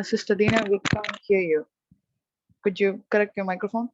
Sister Dina, we can't hear you. Could you correct your microphone?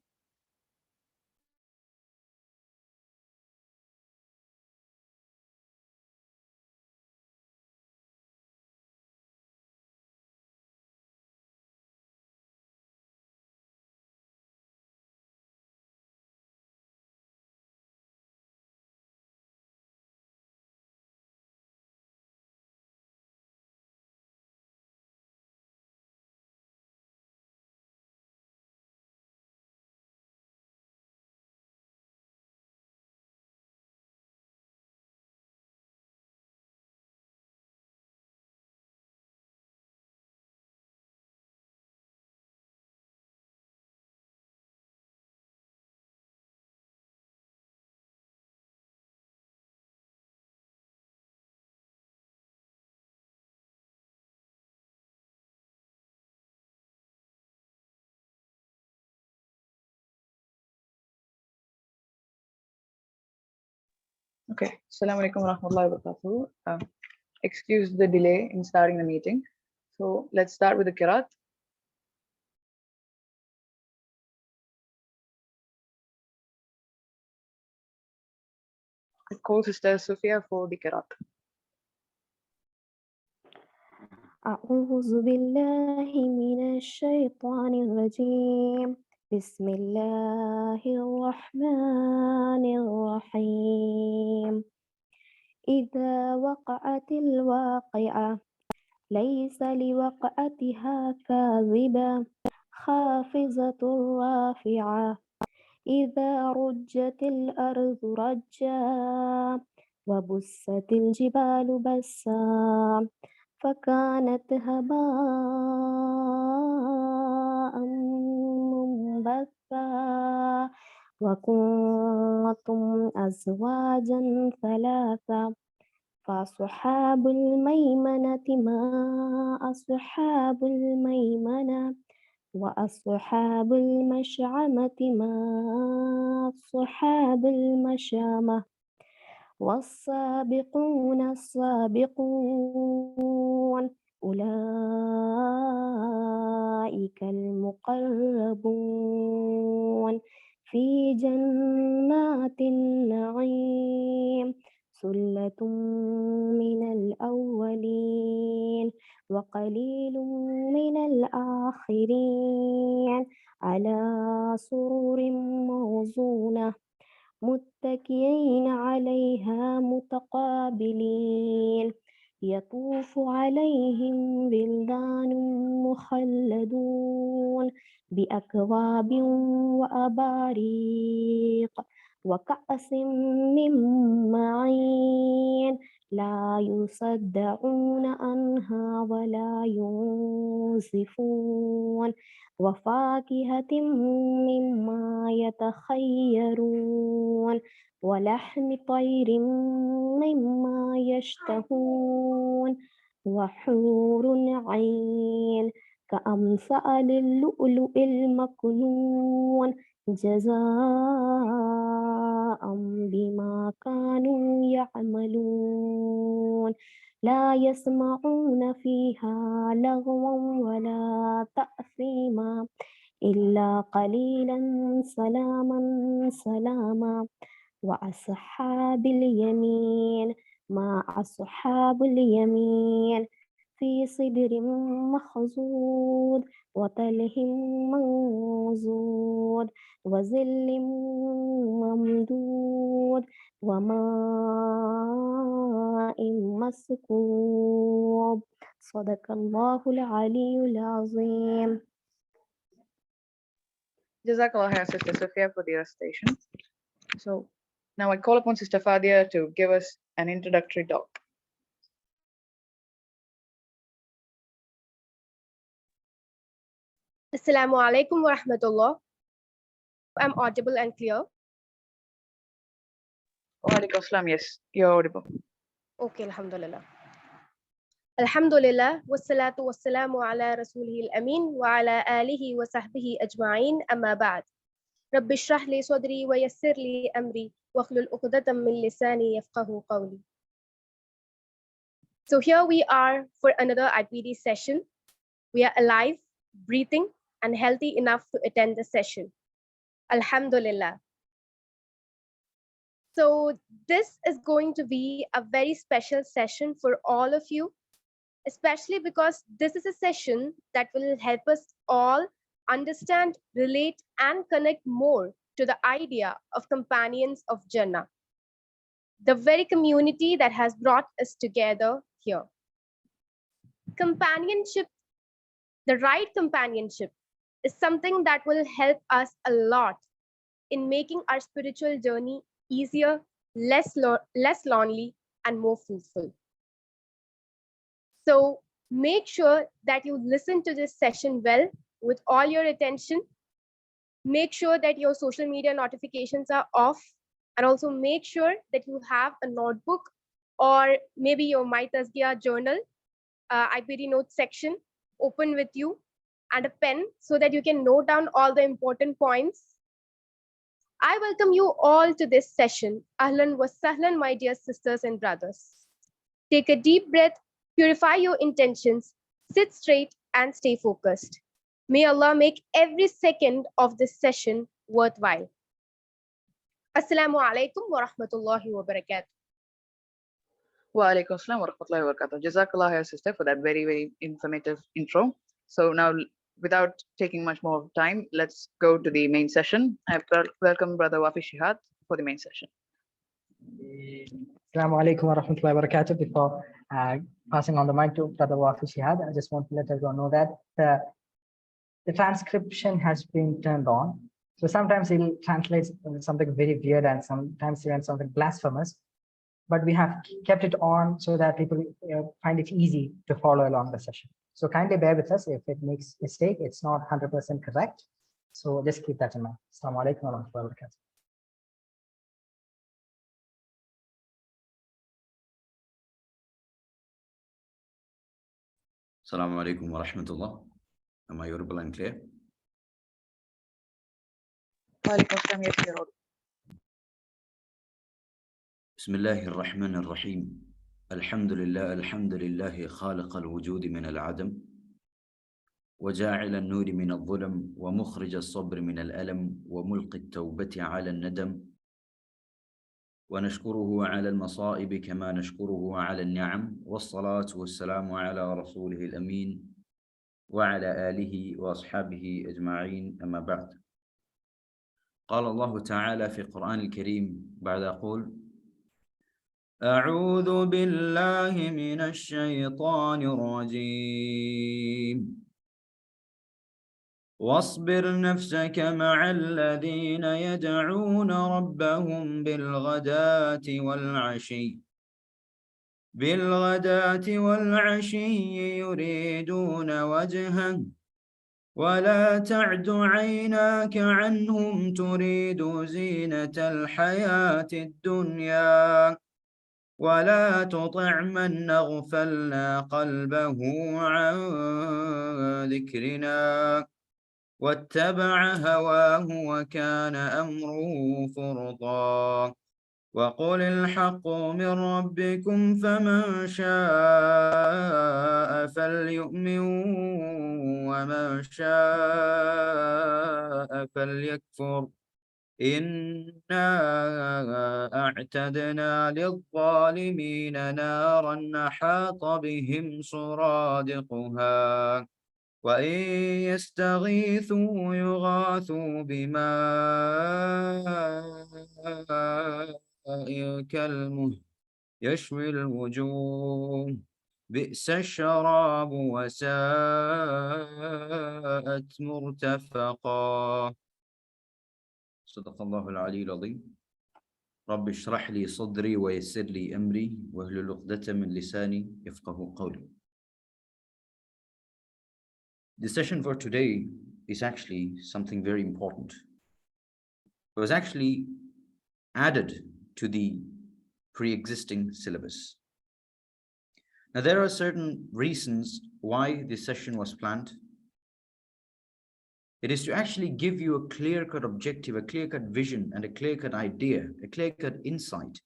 Okay. Assalamu alaikum warahmatullahi wabarakatuh. Excuse the delay in starting the meeting. So let's start with the Qiraat. I call Sister Sophia for the Qiraat. أعوذ بالله من الشيطان الرجيم بسم الله الرحمن الرحيم إذا وقعت الواقعة ليس لوقعتها كاذبة خافضة رافعة إذا رجت الأرض رجا وبست الجبال بسا فكانت هباء منبثا وكنتم أزواجا ثلاثة فأصحاب الميمنة ما أصحاب الميمنة وأصحاب المشعمة ما أصحاب المشأمة والسابقون السابقون أولئك المقربون في جنات النعيم ثلة من الأولين وقليل من الآخرين على سرر موضونة متكئين عليها متقابلين يطوف عليهم ولدان مخلدون بأكواب وأباريق وكأس من معين لا يصدعون عنها ولا ينزفون وفاكهة مما يتخيرون ولحم طير مما يشتهون وحور عين كأمثال اللؤلؤ المكنون جزاء بما كانوا يعملون لا يسمعون فيها لغوا ولا تأثيما إلا قليلا سلاما سلاما وأصحاب اليمين ما أصحاب اليمين في صدر مخضود وطلح منضود وظل ممدود وماء مسكوب صدق الله العلي العظيم. Jazakallah khair, Sister Sophia, for the recitation. So now I call upon Sister Fadia to give us an introductory talk. Assalamu alaikum wa rahmatullah. I'm audible and clear. Wa alaikum assalam, yes, you're audible. Okay, alhamdulillah. Alhamdulillah, wassalatu wassalamu ala rasulihil amin wa ala alihi wa sahbihi ajma'in amma ba'd. Rabbi shrah li sadri wa yassir li amri wa hlul uqdatam min lisani yafqahu qawli. So here we are for another IPD session. We are alive, breathing, and healthy enough to attend the session. Alhamdulillah. So this is going to be a very special session for all of you, especially because this is a session that will help us all understand, relate, and connect more to the idea of companions of Jannah, the very community that has brought us together here. Companionship, the right companionship, is something that will help us a lot in making our spiritual journey easier, less lonely, and more fruitful. So make sure that you listen to this session well with all your attention. Make sure that your social media notifications are off, and also make sure that you have a notebook or maybe your My Tazkiyah journal, IPD notes section open with you, and a pen so that you can note down all the important points. I welcome you all to this session. Ahlan wa sahlan, my dear sisters and brothers. Take a deep breath, purify your intentions, sit straight and stay focused. May Allah make every second of this session worthwhile. Assalamu alaikum wa rahmatullahi wa barakatuh. Wa alaikum assalam wa rahmatullahi wa barakatuh. Jazakallah khair, Sister, for that very, very informative intro. So now, without taking much more time, let's go to the main session. I welcome Brother Wafi Shihad for the main session. Assalamu alaikum wa rahmatullahi wa barakatuh. Before passing on the mic to Brother Wafi Shihad, I just want to let everyone know that the transcription has been turned on. So sometimes it will translate something very weird and sometimes even something blasphemous. But we have kept it on so that people find it easy to follow along the session. So kindly bear with us if it makes mistake. It's not 100% correct. So just keep that in mind. Assalamu alaikum wa rahmatullahi wa barakatuh. Assalamu alaikum wa rahmatullah. Am I audible and clear? Wa alaikum assalam, yes, you're audible. بسم الله الرحمن الرحيم. الحمد لله خالق الوجود من العدم وجاعل النور من الظلم ومخرج الصبر من الألم وملقي التوبة على الندم ونشكره على المصائب كما نشكره على النعم والصلاة والسلام على رسوله الأمين وعلى آله وأصحابه أجمعين أما بعد. قال الله تعالى في القرآن الكريم بعد أقول أعوذ بالله من الشيطان الرجيم واصبر نفسك مع الذين يدعون ربهم بالغداة والعشي يريدون وجهه ولا تعد عيناك عنهم تريد زينة الحياة الدنيا ولا تطع من أغفلنا قلبه عن ذكرنا واتبع هواه وكان أمره فرطا وقل الحق من ربكم فمن شاء فليؤمن ومن شاء فليكفر إنا أعتدنا للظالمين نارا أحاط بهم سرادقها وإن يستغيثوا يغاثوا بماء كالمهل يشوي الوجوه بئس الشراب وساءت مرتفقا صدق الله العلي العظيم رب اشرح لي صدري ويسر لي أمري واحلل عقدة من لساني يفقهوا قولي. The session for today is actually something very important. It was actually added to the pre-existing syllabus. Now, there are certain reasons why this session was planned. It is to actually give you a clear-cut objective, a clear-cut vision, and a clear-cut idea, a clear-cut insight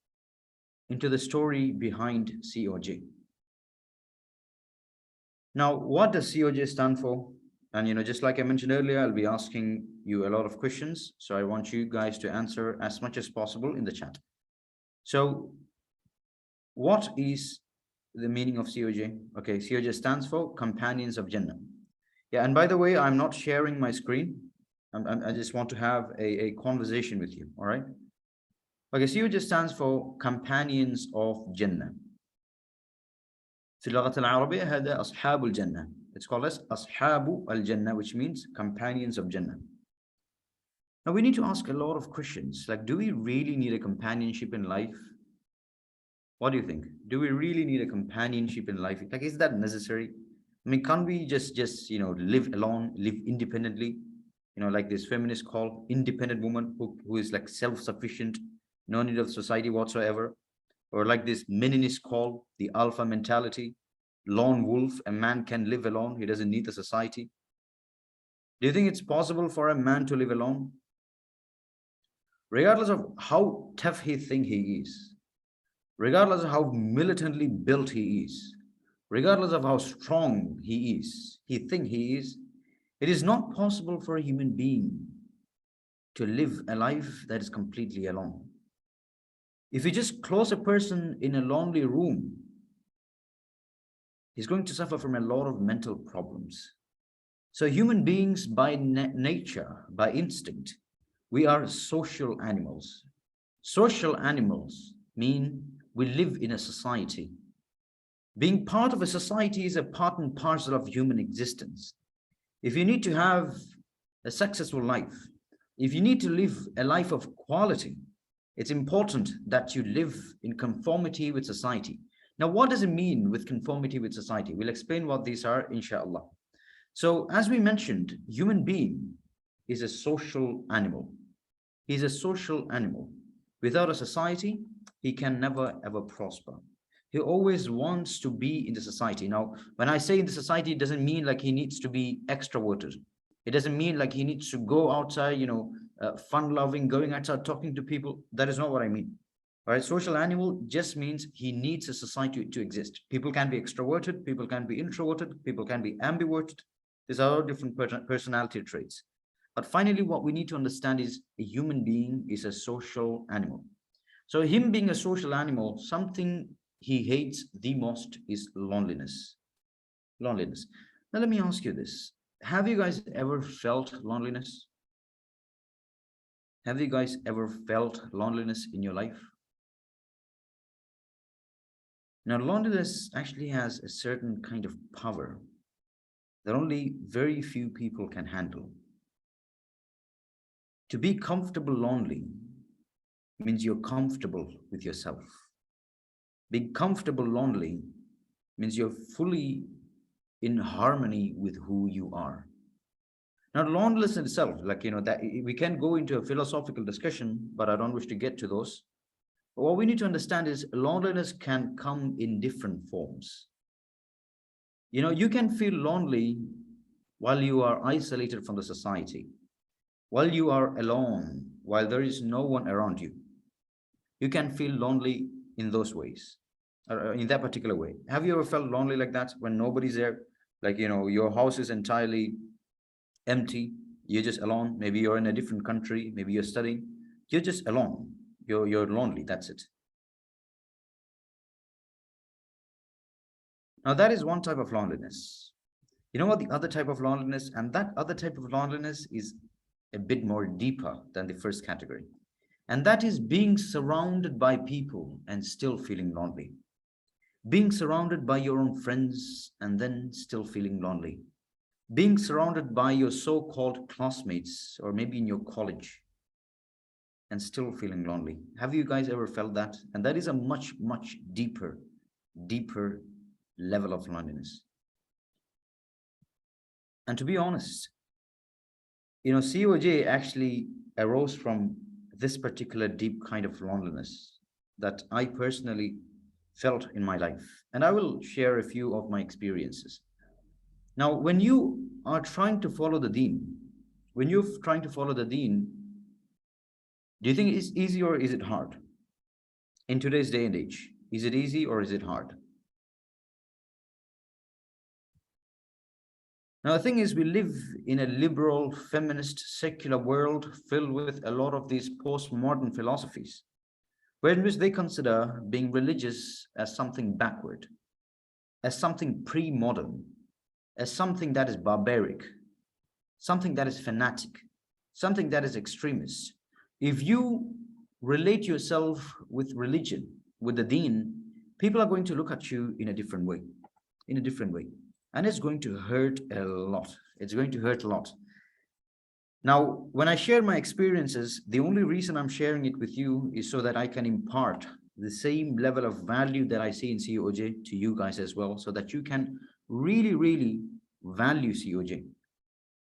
into the story behind COJ. Now, what does COJ stand for? And, just like I mentioned earlier, I'll be asking you a lot of questions. So I want you guys to answer as much as possible in the chat. So what is the meaning of COJ? Okay, COJ stands for Companions of Jannah. Yeah, and by the way, I'm not sharing my screen. I just want to have a conversation with you, all right? Okay, COJ stands for Companions of Jannah. في اللغة العربية هذا أصحاب الجنة. It's called as أصحاب الجنة, which means companions of Jannah. Now we need to ask a lot of questions, like, do we really need a companionship in life? What do you think? Do we really need a companionship in life? Like, is that necessary? I mean, can't we just live alone, live independently? Like this feminist call, independent woman who is like self-sufficient, no need of society whatsoever. Or like this meninist call, the alpha mentality, lone wolf, a man can live alone, he doesn't need the society. Do you think it's possible for a man to live alone? Regardless of how tough he thinks he is, regardless of how militantly built he is, regardless of how strong he thinks he is, it is not possible for a human being to live a life that is completely alone. If you just close a person in a lonely room, he's going to suffer from a lot of mental problems. So human beings by nature, by instinct, we are social animals. Social animals mean we live in a society. Being part of a society is a part and parcel of human existence. If you need to have a successful life, if you need to live a life of quality, it's important that you live in conformity with society. Now, what does it mean with conformity with society? We'll explain what these are, inshallah. So, as we mentioned, human being is a social animal. He's a social animal. Without a society, he can never, ever prosper. He always wants to be in the society. Now, when I say in the society, it doesn't mean like he needs to be extroverted. It doesn't mean like he needs to go outside, fun-loving, going outside, talking to people. That is not what I mean. All right, social animal just means he needs a society to exist. People can be extroverted, people can be introverted, people can be ambiverted. These are all different personality traits. But finally, what we need to understand is a human being is a social animal. So him being a social animal, something he hates the most is loneliness. Loneliness. Now, let me ask you this. Have you guys ever felt loneliness? Have you guys ever felt loneliness in your life? Now, loneliness actually has a certain kind of power that only very few people can handle. To be comfortable lonely means you're comfortable with yourself. Being comfortable lonely means you're fully in harmony with who you are. Now, loneliness itself, that we can go into a philosophical discussion, but I don't wish to get to those. But what we need to understand is loneliness can come in different forms. You can feel lonely while you are isolated from the society, while you are alone, while there is no one around you. You can feel lonely in those ways, or in that particular way. Have you ever felt lonely like that when nobody's there? Like, your house is entirely empty, you're just alone. Maybe you're in a different country, maybe you're studying. You're just alone. You're lonely, that's it. Now that is one type of loneliness. You know what the other type of loneliness, and that other type of loneliness is a bit more deeper than the first category. And that is being surrounded by people and still feeling lonely. Being surrounded by your own friends and then still feeling lonely. Being surrounded by your so-called classmates or maybe in your college and still feeling lonely. Have you guys ever felt that? And that is a much, much deeper level of loneliness. And to be honest, you know, COJ actually arose from this particular deep kind of loneliness that I personally felt in my life. And I will share a few of my experiences. Now, when you are trying to follow the deen, do you think it's easy or is it hard? In today's day and age, is it easy or is it hard? Now, the thing is, we live in a liberal, feminist, secular world filled with a lot of these postmodern philosophies, in which they consider being religious as something backward, as something pre-modern, as something that is barbaric, something that is fanatic, something that is extremist. If you relate yourself with religion, with the deen, people are going to look at you in a different way, And it's going to hurt a lot. It's going to hurt a lot. Now, when I share my experiences, the only reason I'm sharing it with you is so that I can impart the same level of value that I see in COJ to you guys as well, so that you can really, really value COJ.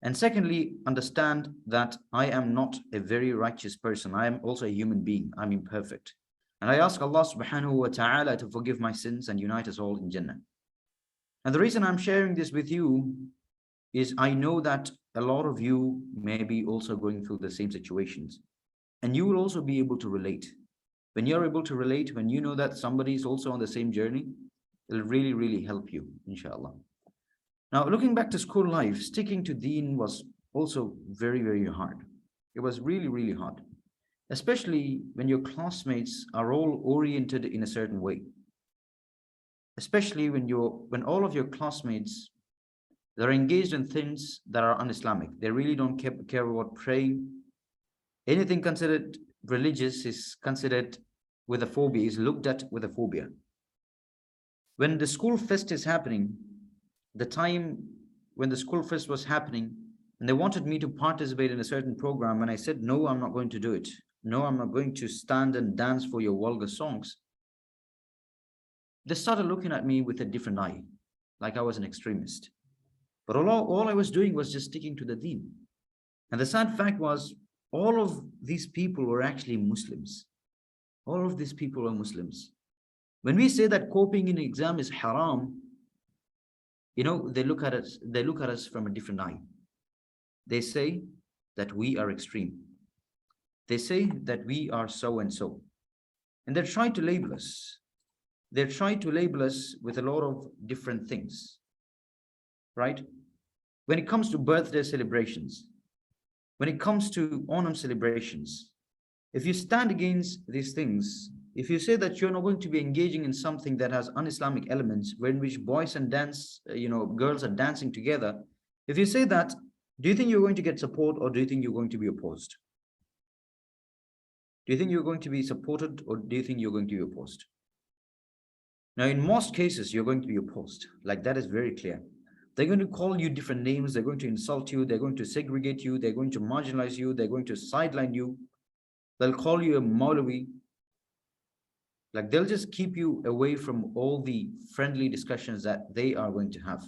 And secondly, understand that I am not a very righteous person. I am also a human being. I'm imperfect. And I ask Allah subhanahu wa ta'ala to forgive my sins and unite us all in Jannah. And the reason I'm sharing this with you is I know that a lot of you may be also going through the same situations. And you will also be able to relate. When you're able to relate, when you know that somebody is also on the same journey, it'll really, really help you, inshallah. Now, looking back to school life, sticking to deen was also very, very hard. It was really, really hard, especially when your classmates are all oriented in a certain way. Especially when all of your classmates, they're engaged in things that are un-Islamic. They really don't care about praying. Anything considered religious is considered with a phobia, is looked at with a phobia. When the school fest is happening, the time when the school fest was happening, and they wanted me to participate in a certain program, and I said, no, I'm not going to do it. No, I'm not going to stand and dance for your vulgar songs. They started looking at me with a different eye, like I was an extremist. But all I was doing was just sticking to the deen. And the sad fact was, all of these people were actually Muslims. All of these people were Muslims. When we say that copying in an exam is haram, you know, they look at us from a different eye. They say that we are extreme. They say that we are so and so. And they're trying to label us. They're trying to label us with a lot of different things, right? When it comes to birthday celebrations, when it comes to Onam celebrations, if you stand against these things, if you say that you're not going to be engaging in something that has un-Islamic elements, in which boys and girls are dancing together, if you say that, do you think you're going to get support or do you think you're going to be opposed? Do you think you're going to be supported or do you think you're going to be opposed? Now, in most cases, you're going to be opposed. Like, that is very clear. They're going to call you different names. They're going to insult you. They're going to segregate you. They're going to marginalize you. They're going to sideline you. They'll call you a Maulawi. Like, they'll just keep you away from all the friendly discussions that they are going to have.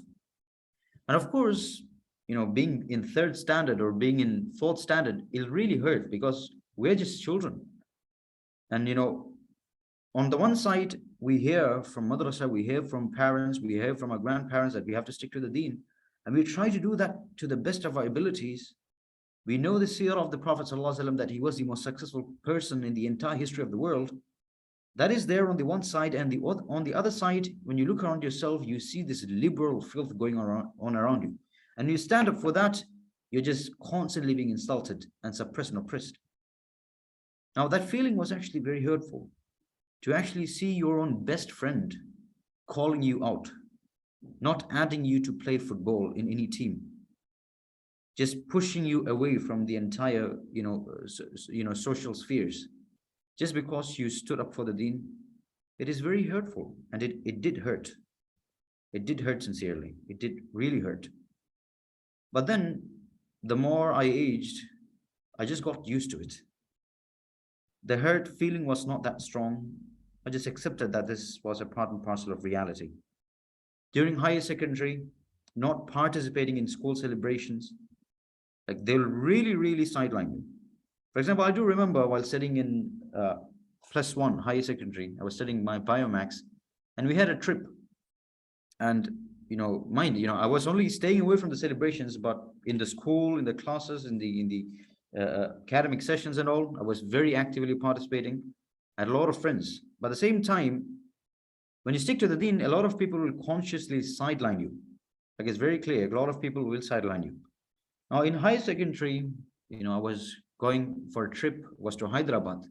And of course, you know, being in 3rd standard or being in 4th standard, it'll really hurt because we're just children. And, you know, on the one side, we hear from madrasa, we hear from parents, we hear from our grandparents that we have to stick to the deen. And we try to do that to the best of our abilities. We know the seerah of the Prophet ﷺ, that he was the most successful person in the entire history of the world. That is there on the one side, and on the other side, when you look around yourself, you see this liberal filth going on around you. And you stand up for that, you're just constantly being insulted and suppressed and oppressed. Now, that feeling was actually very hurtful, to actually see your own best friend calling you out, not adding you to play football in any team, just pushing you away from the entire, social spheres, just because you stood up for the deen. It is very hurtful, and it did hurt. It did hurt sincerely. It did really hurt. But then, the more I aged, I just got used to it. The hurt feeling was not that strong. I just accepted that this was a part and parcel of reality. During higher secondary, not participating in school celebrations, like they'll really, really sideline you. For example, I do remember while studying in +1 higher secondary, I was studying my biomax, and we had a trip. And I was only staying away from the celebrations, but in the school, in the classes, in the academic sessions and all, I was very actively participating. I had a lot of friends. But at the same time, when you stick to the deen, a lot of people will consciously sideline you. Like, it's very clear, a lot of people will sideline you. Now, in higher secondary, I was going for a trip, was to Hyderabad.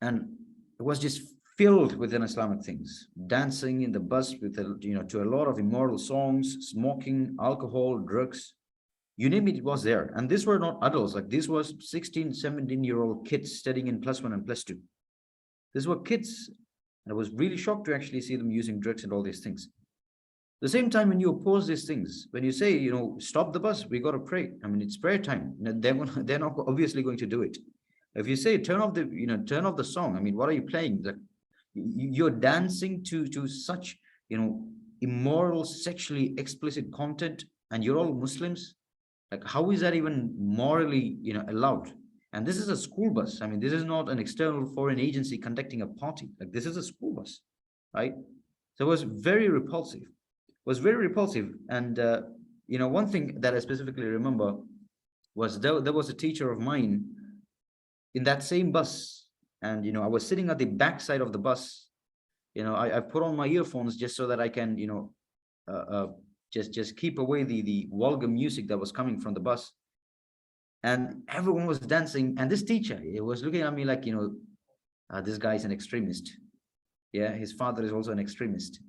And it was just filled with Islamic things, dancing in the bus with, to a lot of immoral songs, smoking, alcohol, drugs, you name it, it was there. And these were not adults, like this was 16, 17-year-old kids studying in +1 and +2. These were kids. And I was really shocked to actually see them using drugs and all these things. At the same time, when you oppose these things, when you say, stop the bus, we got to pray. I mean, it's prayer time. They're not obviously going to do it. If you say, turn off the song, I mean, what are you playing? Like, you're dancing to such, immoral, sexually explicit content, and you're all Muslims. Like, how is that even morally, allowed? And this is a school bus. I mean, this is not an external foreign agency conducting a party. Like, this is a school bus, right? So it was very repulsive. And, one thing that I specifically remember was there was a teacher of mine in that same bus. And, I was sitting at the back side of the bus. I put on my earphones just so that I can, just keep away the vulgar music that was coming from the bus. And everyone was dancing. And this teacher, he was looking at me like, this guy is an extremist. Yeah, his father is also an extremist.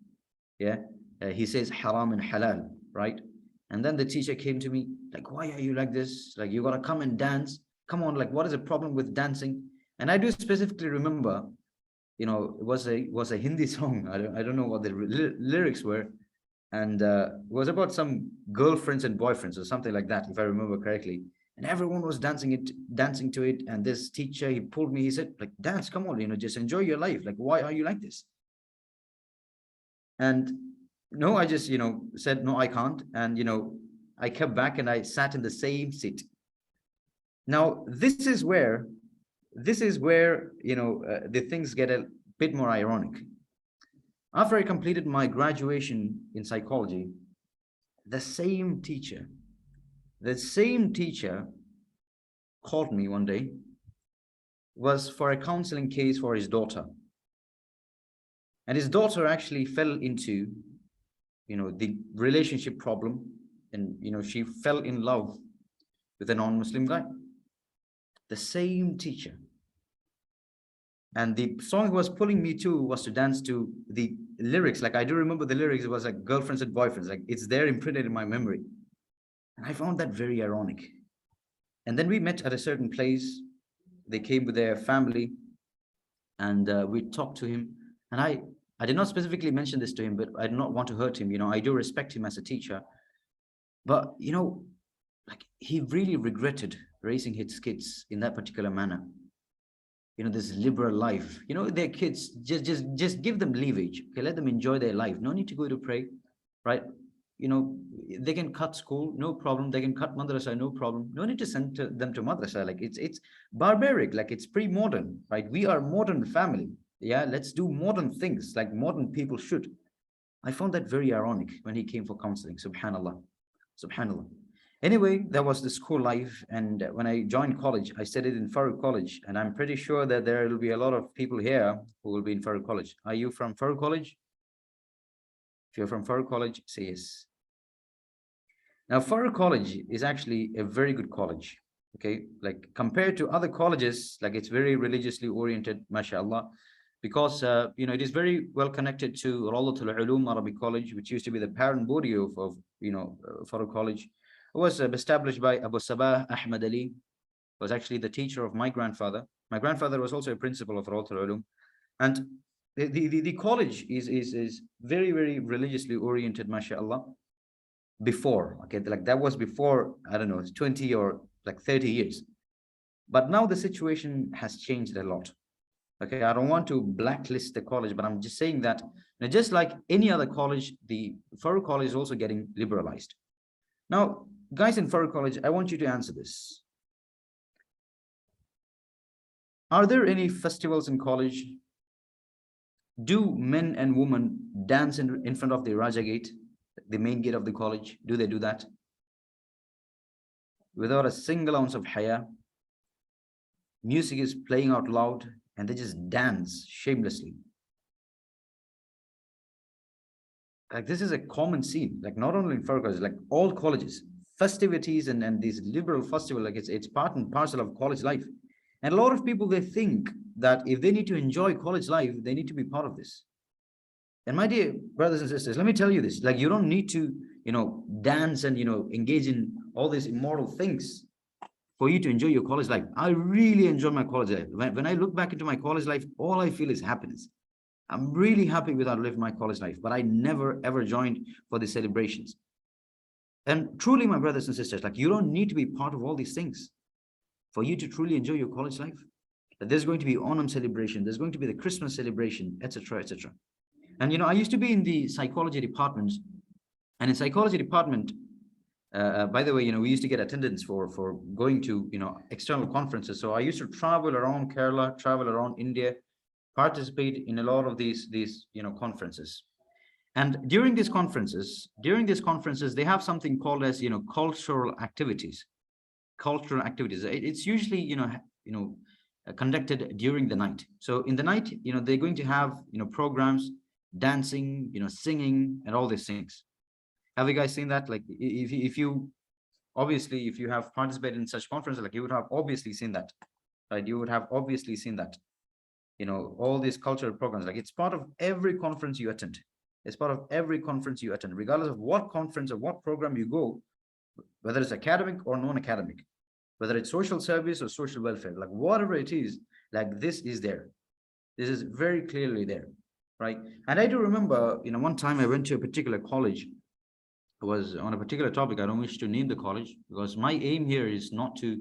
Yeah, he says haram and halal, right? And then the teacher came to me like, why are you like this? Like, you got to come and dance. Come on, like, what is the problem with dancing? And I do specifically remember, it was a Hindi song. I don't know what the lyrics were. And it was about some girlfriends and boyfriends or something like that, if I remember correctly. And everyone was dancing to it. And this teacher, he pulled me, he said, like, dance, come on, just enjoy your life. Like, why are you like this? And no, I just, said, no, I can't. And, I kept back and I sat in the same seat. Now, this is where, the things get a bit more ironic. After I completed my graduation in psychology, the same teacher called me one day, was for a counseling case for his daughter. And his daughter actually fell into, the relationship problem. And, she fell in love with a non-Muslim guy. The same teacher. And the song he was pulling me to was to dance to the lyrics. Like, I do remember the lyrics. It was like girlfriends and boyfriends. Like, it's there imprinted in my memory. And I found that very ironic. And then we met at a certain place. They came with their family. And we talked to him. And I did not specifically mention this to him, but I did not want to hurt him. I do respect him as a teacher. But, like, he really regretted raising his kids in that particular manner. This liberal life, their kids, just give them leverage. Okay, let them enjoy their life. No need to go to pray, right? They can cut school, no problem. They can cut madrasa, no problem. No need to send them to madrasa. Like, it's barbaric, like, it's pre-modern, right? We are modern family. Yeah, let's do modern things like modern people should. I found that very ironic when he came for counseling. Subhanallah. Anyway, that was the school life. And when I joined college, I studied in Farooq College. And I'm pretty sure that there will be a lot of people here who will be in Farooq College. Are you from Farooq College? If you're from Farooq College, say yes. Now, Farooq College is actually a very good college. Okay, like compared to other colleges, like it's very religiously oriented, mashallah, because it is very well connected to Rawdatul Ulum Arabic College, which used to be the parent body of Farooq College. It was established by Abu Sabah Ahmad Ali, was actually the teacher of my grandfather. My grandfather was also a principal of Rawdatul Ulum, and the college is very, very religiously oriented, mashallah. Before, okay, like that was before, I don't know, 20 or like 30 years. But now the situation has changed a lot. Okay, I don't want to blacklist the college, but I'm just saying that just like any other college, the Farooq College is also getting liberalized. Now, guys in Farooq College, I want you to answer this. Are there any festivals in college? Do men and women dance in front of the Raja Gate, the main gate of the college? Do they do that? Without a single ounce of haya. Music is playing out loud and they just dance shamelessly. Like this is a common scene, like not only in Farooq College, like all colleges, festivities and these liberal festival, like it's part and parcel of college life. And a lot of people, they think that if they need to enjoy college life, they need to be part of this. And my dear brothers and sisters, let me tell you this, like you don't need to, dance and, engage in all these immoral things for you to enjoy your college life. I really enjoy my college life. When I look back into my college life, all I feel is happiness. I'm really happy with how I lived my college life, but I never ever joined for the celebrations. And truly, my brothers and sisters, like you don't need to be part of all these things for you to truly enjoy your college life. There's going to be Onam celebration, there's going to be the Christmas celebration, etc., etc. And I used to be in the psychology department, and in psychology department, by the way, we used to get attendance for going to external conferences. So I used to travel around Kerala, travel around India, participate in a lot of these conferences. And during these conferences, they have something called as cultural activities. It's usually conducted during the night. So in the night, they're going to have programs, dancing, singing, and all these things. Have you guys seen that? Like if you have participated in such conferences, like you would have obviously seen that, right? You would have obviously seen that, all these cultural programs, like it's part of every conference you attend. It's part of every conference you attend, regardless of what conference or what program you go, whether it's academic or non-academic, whether it's social service or social welfare, like whatever it is, like this is there. This is very clearly there, right? And I do remember, one time I went to a particular college. It was on a particular topic. I don't wish to name the college because my aim here is not to,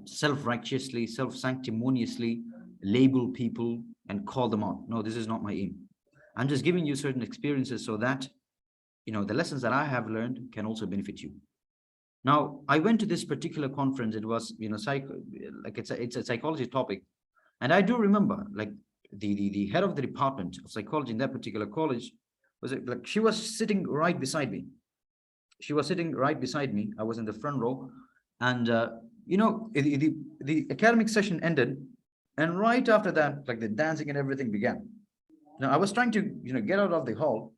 self-righteously, self-sanctimoniously label people and call them out. No, this is not my aim. I'm just giving you certain experiences so that, the lessons that I have learned can also benefit you. Now, I went to this particular conference. It was, it's a psychology topic. And I do remember, like, the head of the department of psychology in that particular college was like, she was sitting right beside me. I was in the front row. And, the academic session ended. And right after that, like the dancing and everything began. Now, I was trying to, get out of the hall.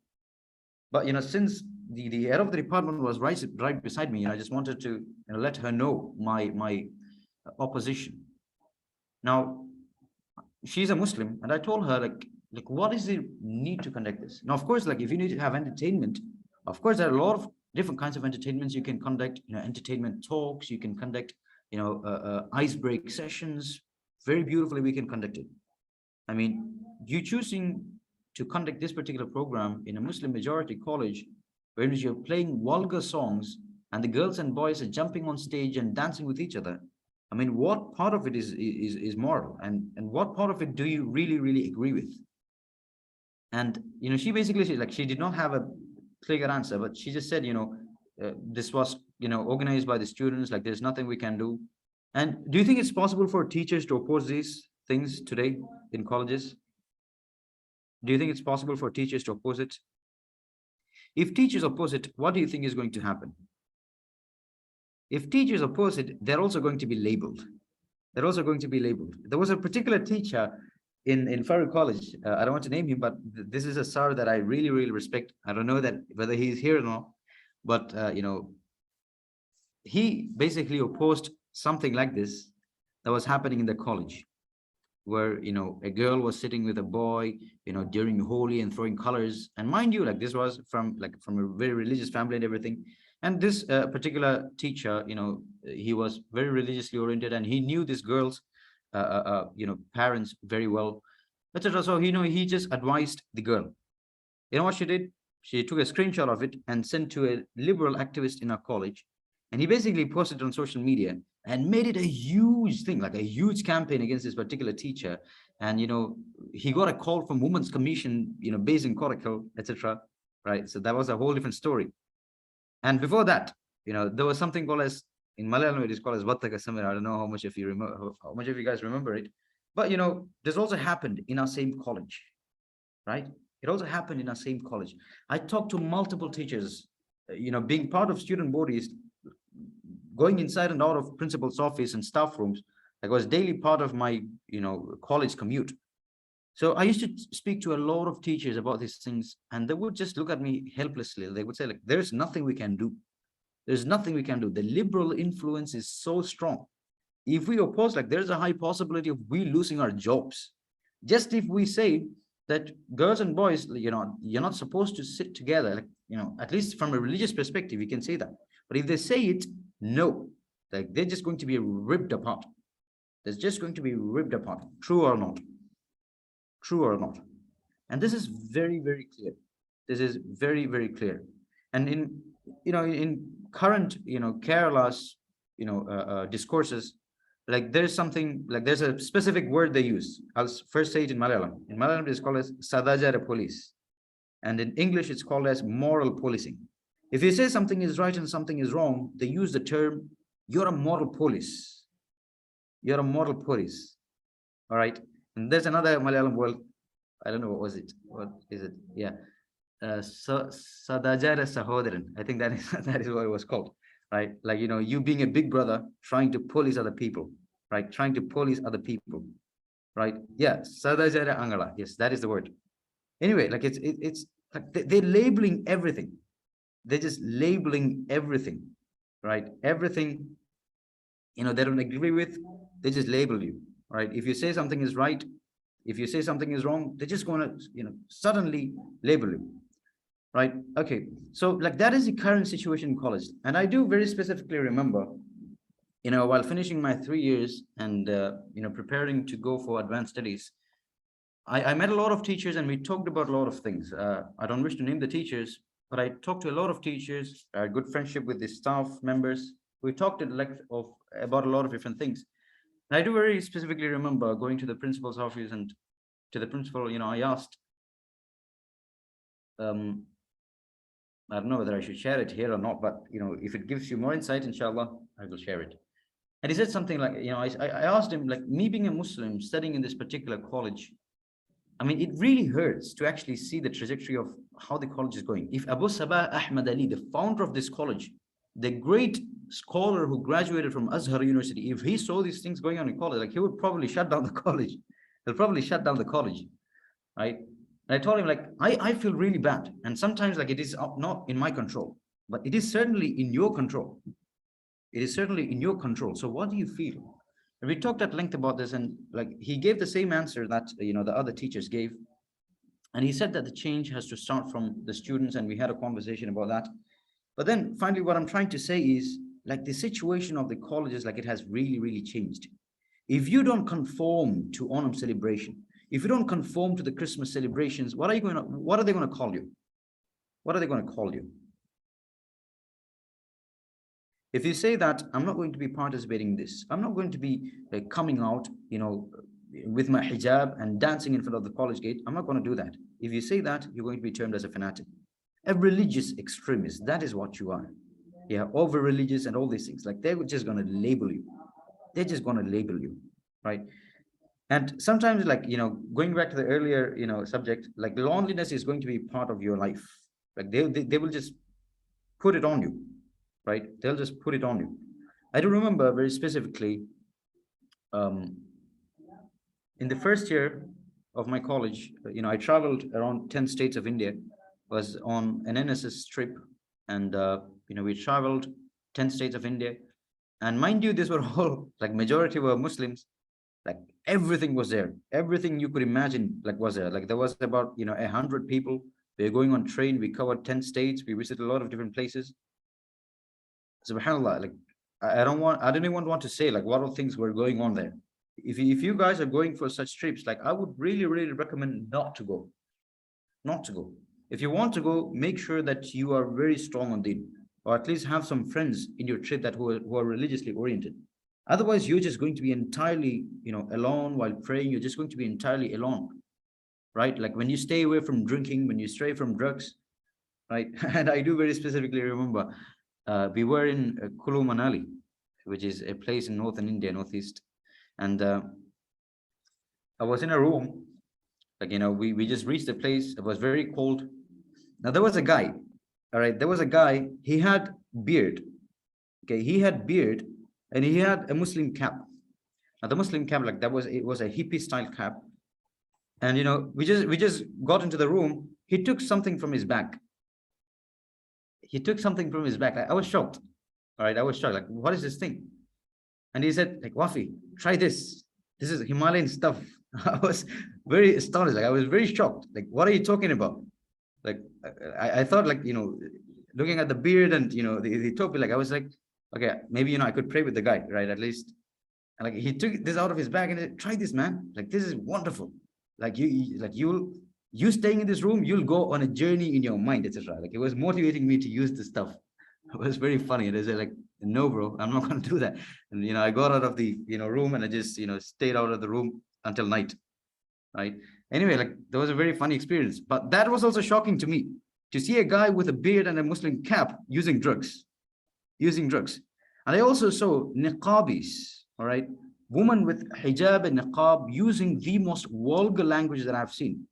But, since the head of the department was right beside me, I just wanted to let her know my opposition. Now, she's a Muslim, and I told her like what is the need to conduct this? Now, of course, like if you need to have entertainment, of course there are a lot of different kinds of entertainments you can conduct. Entertainment talks, you can conduct ice break sessions. Very beautifully we can conduct it. I mean, you choosing to conduct this particular program in a Muslim majority college, where you're playing vulgar songs and the girls and boys are jumping on stage and dancing with each other. I mean, what part of it is moral, and what part of it do you really agree with? And she basically she did not have a clear answer, but she just said this was organized by the students, like there's nothing we can do. And do you think it's possible for teachers to oppose these things today in colleges? Do you think it's possible for teachers to oppose it? If teachers oppose it, what do you think is going to happen? If teachers oppose it, they're also going to be labeled. There was a particular teacher in Farooq College. I don't want to name him, but this is a sir that I really respect. I don't know that whether he's here or not, but he basically opposed something like this that was happening in the college, where, you know, a girl was sitting with a boy, you know, during Holi and throwing colors. And mind you, like, this was from a very religious family and everything. And this particular teacher, you know, he was very religiously oriented, and he knew this girl's, you know, parents very well, etc. So, you know, he just advised the girl. You know what she did? She took a screenshot of it and sent to a liberal activist in our college. And he basically posted it on social media and made it a huge thing, like a huge campaign against this particular teacher. And, you know, he got a call from Women's Commission, you know, based in Korakal, etc. Right. So that was a whole different story. And before that, you know, there was something called as, in Malayalam, it is called as Vattaka Samira. I don't know how much of you remember, how much of you guys remember it. But, you know, this also happened in our same college, right? It also happened in our same college. I talked to multiple teachers, you know, being part of student bodies, going inside and out of principal's office and staff rooms. That was daily part of my, you know, college commute. So I used to speak to a lot of teachers about these things, and they would just look at me helplessly. They would say, like, there's nothing we can do. There's nothing we can do. The liberal influence is so strong. If we oppose, like, there's a high possibility of we losing our jobs. Just if we say that girls and boys, you know, you're not supposed to sit together, like, you know, at least from a religious perspective, you can say that. But if they say it, no, like, they're just going to be ripped apart. There's just going to be ripped apart, true or not. True or not. And this is very, very clear. This is very, very clear. And in, you know, in current, you know, Kerala's, you know, discourses, like, there's something, like, there's a specific word they use. I'll first say it in Malayalam. In Malayalam, it's called as Sadajara police. And in English, it's called as moral policing. If you say something is right and something is wrong, they use the term, you're a moral police. You're a moral police. All right. And there's another Malayalam word. I don't know, what was it? What is it? Yeah. Sadajara Sahodaran. I think that is what it was called. Right? Like, you know, you being a big brother trying to police other people, right? Trying to police other people, right? Yeah, Sadajara Angala. Yes, that is the word. Anyway, like, it's like they're labeling everything. They're just labeling everything, right? Everything, you know, they don't agree with, they just label you, right? If you say something is right, if you say something is wrong, they're just going to, you know, suddenly label you. Right. Okay. So, like, that is the current situation in college. And I do very specifically remember, you know, while finishing my 3 years and, you know, preparing to go for advanced studies, I met a lot of teachers and we talked about a lot of things. I don't wish to name the teachers, but I talked to a lot of teachers, I had good friendship with the staff members. We talked at length about a lot of different things. And I do very specifically remember going to the principal's office, and to the principal, you know, I asked, I don't know whether I should share it here or not, but, you know, if it gives you more insight, inshallah, I will share it. And he said something like, you know, I asked him, like, me being a Muslim studying in this particular college, I mean, it really hurts to actually see the trajectory of how the college is going. If Abu Sabah Ahmad Ali, the founder of this college, the great scholar who graduated from Azhar University, if he saw these things going on in college, like, he would probably shut down the college. He'll probably shut down the college, right? And I told him, like, I feel really bad. And sometimes, like, it is not in my control, but it is certainly in your control. It is certainly in your control. So what do you feel? And we talked at length about this, and, like, he gave the same answer that, you know, the other teachers gave. And he said that the change has to start from the students, and we had a conversation about that. But then finally, what I'm trying to say is, like, the situation of the colleges, like, it has really, really changed. If you don't conform to Onam celebration, if you don't conform to the Christmas celebrations, what are they going to call you? What are they going to call you? If you say that, I'm not going to be participating in this, I'm not going to be coming out, you know, with my hijab and dancing in front of the college gate, I'm not going to do that. If you say that, you're going to be termed as a fanatic, a religious extremist. That is what you are. Yeah, over religious and all these things. Like, they're just going to label you. They're just going to label you, right? And sometimes, like, you know, going back to the earlier, you know, subject, like, loneliness is going to be part of your life. Like, they will just put it on you, right? They'll just put it on you. I do remember very specifically, in the first year of my college, you know, I traveled around 10 states of India, was on an NSS trip, and, you know, we traveled 10 states of India. And mind you, these were all like majority were Muslims. Like everything was there. Everything you could imagine like was there. Like there was about 100 people. We were going on train. We covered 10 states. We visited a lot of different places. SubhanAllah, like I didn't even want to say like what all things were going on there. If you guys are going for such trips, like I would really, really recommend not to go. Not to go. If you want to go, make sure that you are very strong on deen, or at least have some friends in your trip that who are religiously oriented. Otherwise, you're just going to be entirely, alone while praying. You're just going to be entirely alone, right? Like when you stay away from drinking, when you stray from drugs, right? And I do very specifically remember we were in Kulu Manali, which is a place in northern India, northeast. And I was in a room, like, we just reached the place. It was very cold. Now there was a guy, all right, there was a guy, he had beard. Okay, he had beard and he had a Muslim cap. Now the Muslim cap, like it was a hippie style cap. And we just got into the room. He took something from his bag. He took something from his bag. I was shocked. All right, I was shocked. Like, what is this thing? And he said, like, Wafi, try this. This is Himalayan stuff. I was very astonished. Like, I was very shocked. Like, what are you talking about? Like, I thought, like, looking at the beard and, the topi, like, I was like, okay, maybe, I could pray with the guy, right? At least. And like, he took this out of his bag and said, try this, man. Like, this is wonderful. Like, you staying in this room, you'll go on a journey in your mind, etc. Like, it was motivating me to use this stuff. It was very funny. And I said, like, no, bro, I'm not going to do that. And, I got out of the, room and I just, stayed out of the room until night, right? Anyway, like, there was a very funny experience. But that was also shocking to me, to see a guy with a beard and a Muslim cap using drugs. And I also saw niqabis, all right? Women with hijab and niqab using the most vulgar language that I've seen.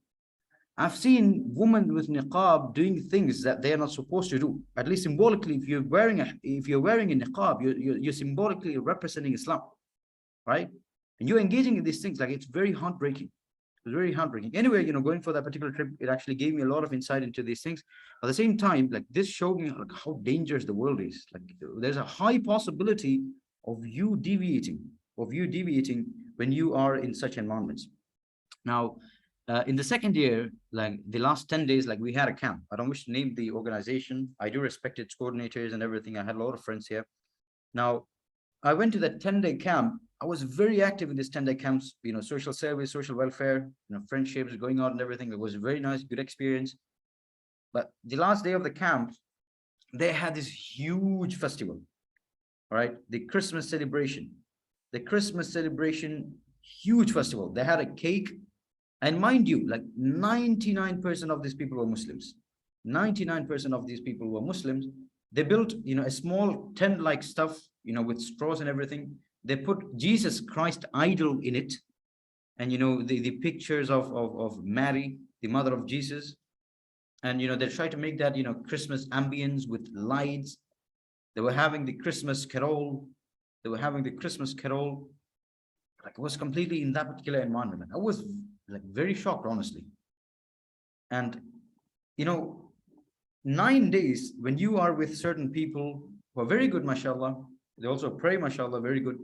I've seen women with niqab doing things that they are not supposed to do. At least symbolically, if you're wearing a niqab, you're symbolically representing Islam, right? And you're engaging in these things. Like, it's very heartbreaking. It's very heartbreaking. Anyway, going for that particular trip, it actually gave me a lot of insight into these things. At the same time, like, this showed me like how dangerous the world is. Like, there's a high possibility of you deviating when you are in such environments. Now, in the second year, like the last 10 days, like we had a camp. I don't wish to name the organization. I do respect its coordinators and everything. I had a lot of friends here. Now, I went to that 10-day camp. I was very active in this 10-day camps, social service, social welfare, friendships, going out and everything. It was a very nice, good experience. But the last day of the camp, they had this huge festival, all right? The Christmas celebration, huge festival. They had a cake. And mind you, like 99% of these people were Muslims. 99% of these people were Muslims. They built, a small tent-like stuff, with straws and everything. They put Jesus Christ idol in it. And, the pictures of Mary, the mother of Jesus. And, they tried to make that, Christmas ambience with lights. They were having the Christmas carol. Like, it was completely in that particular environment. I was like very shocked, honestly. And 9 days when you are with certain people who are very good, mashallah, they also pray, mashallah, very good.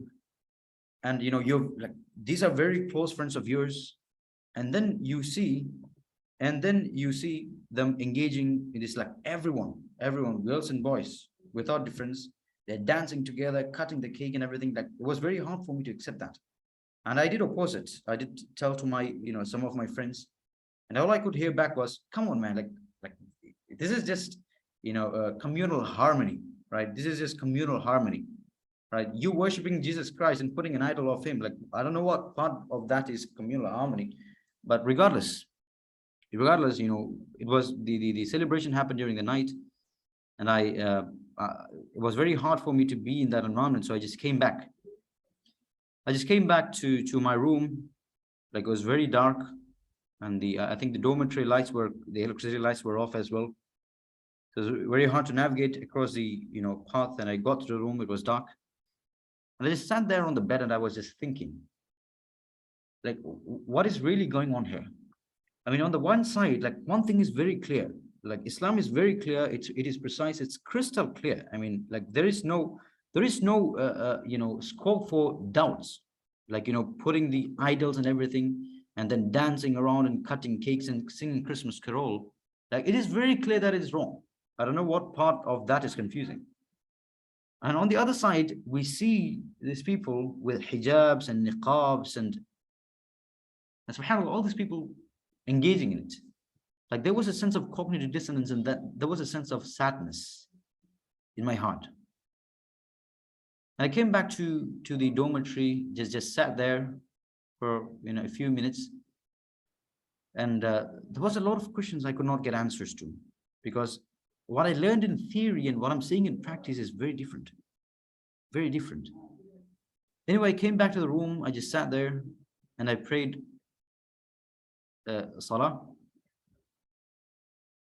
And you're like, these are very close friends of yours. And then you see them engaging in this, like everyone, girls and boys, without difference. They're dancing together, cutting the cake and everything. Like, it was very hard for me to accept that. And I did oppose it. I did tell to my, some of my friends, and all I could hear back was, come on, man, like this is just, communal harmony, right? This is just communal harmony, right? You worshiping Jesus Christ and putting an idol of him. Like, I don't know what part of that is communal harmony, but regardless, it was the celebration happened during the night, and it was very hard for me to be in that environment. So I just came back. To my room. Like, it was very dark, and I think the dormitory lights the electricity lights were off as well. So it was very hard to navigate across the path. And I got to the room, it was dark. And I just sat there on the bed and I was just thinking, like, what is really going on here? I mean, on the one side, like, one thing is very clear. Like, Islam is very clear, it is precise, it's crystal clear. I mean, like, there is no there is no, scope for doubts, like, putting the idols and everything, and then dancing around and cutting cakes and singing Christmas carol. Like, it is very clear that it is wrong. I don't know what part of that is confusing. And on the other side, we see these people with hijabs and niqabs and subhanAllah, all these people engaging in it. Like, there was a sense of cognitive dissonance, and that there was a sense of sadness in my heart. And I came back to the dormitory, just sat there for a few minutes, and there was a lot of questions I could not get answers to, because what I learned in theory and what I'm seeing in practice is very different. Very different. Anyway, I came back to the room, I just sat there and I prayed salah.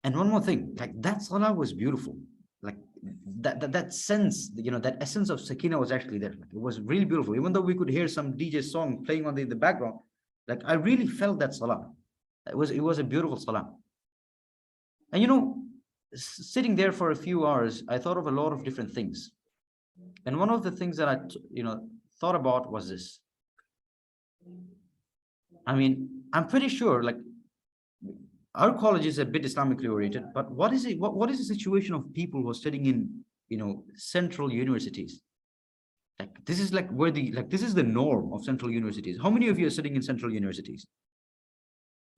And one more thing, like, that salah was beautiful. Like, that sense, that essence of sakina was actually there. Like, it was really beautiful. Even though we could hear some DJ song playing on the background, like, I really felt that salah. It was a beautiful salah. And sitting there for a few hours, I thought of a lot of different things. And one of the things that I thought about was this. I mean, I'm pretty sure, like, our college is a bit Islamically oriented, but what is it? What is the situation of people who are studying in central universities? Like, this is like where this is the norm of central universities. How many of you are studying in central universities?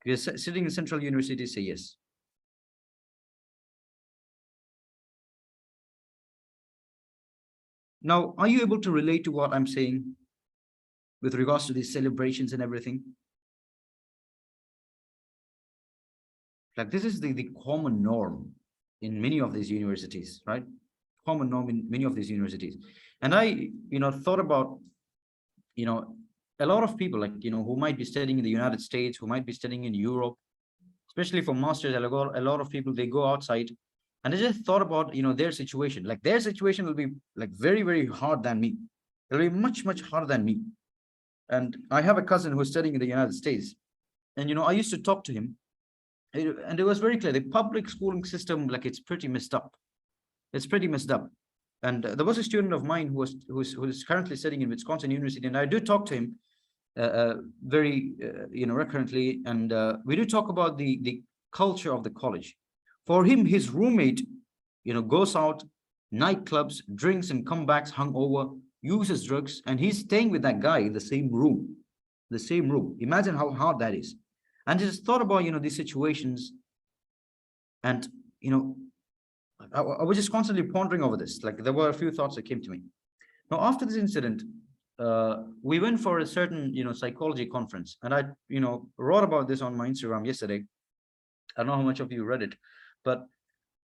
If you're sitting in central universities, say yes. Now, are you able to relate to what I'm saying with regards to these celebrations and everything? Like, this is the common norm in many of these universities, right? Common norm in many of these universities. And I, thought about, a lot of people, like, who might be studying in the United States, who might be studying in Europe, especially for masters. A lot of people, they go outside, and I just thought about, their situation. Like, their situation will be like very, very hard than me. It'll be much, much harder than me. And I have a cousin who's studying in the United States, and I used to talk to him, and it was very clear the public schooling system, like, it's pretty messed up. It's pretty messed up. And there was a student of mine who's currently studying in Wisconsin University, and I do talk to him very recurrently, and we do talk about the culture of the college. For him, his roommate goes out, nightclubs, drinks and comebacks, hungover, uses drugs, and he's staying with that guy in the same room. Imagine how hard that is. And just thought about these situations, and I was just constantly pondering over this. Like, there were a few thoughts that came to me. Now, after this incident, we went for a certain psychology conference, and I wrote about this on my Instagram yesterday. I don't know how much of you read it, but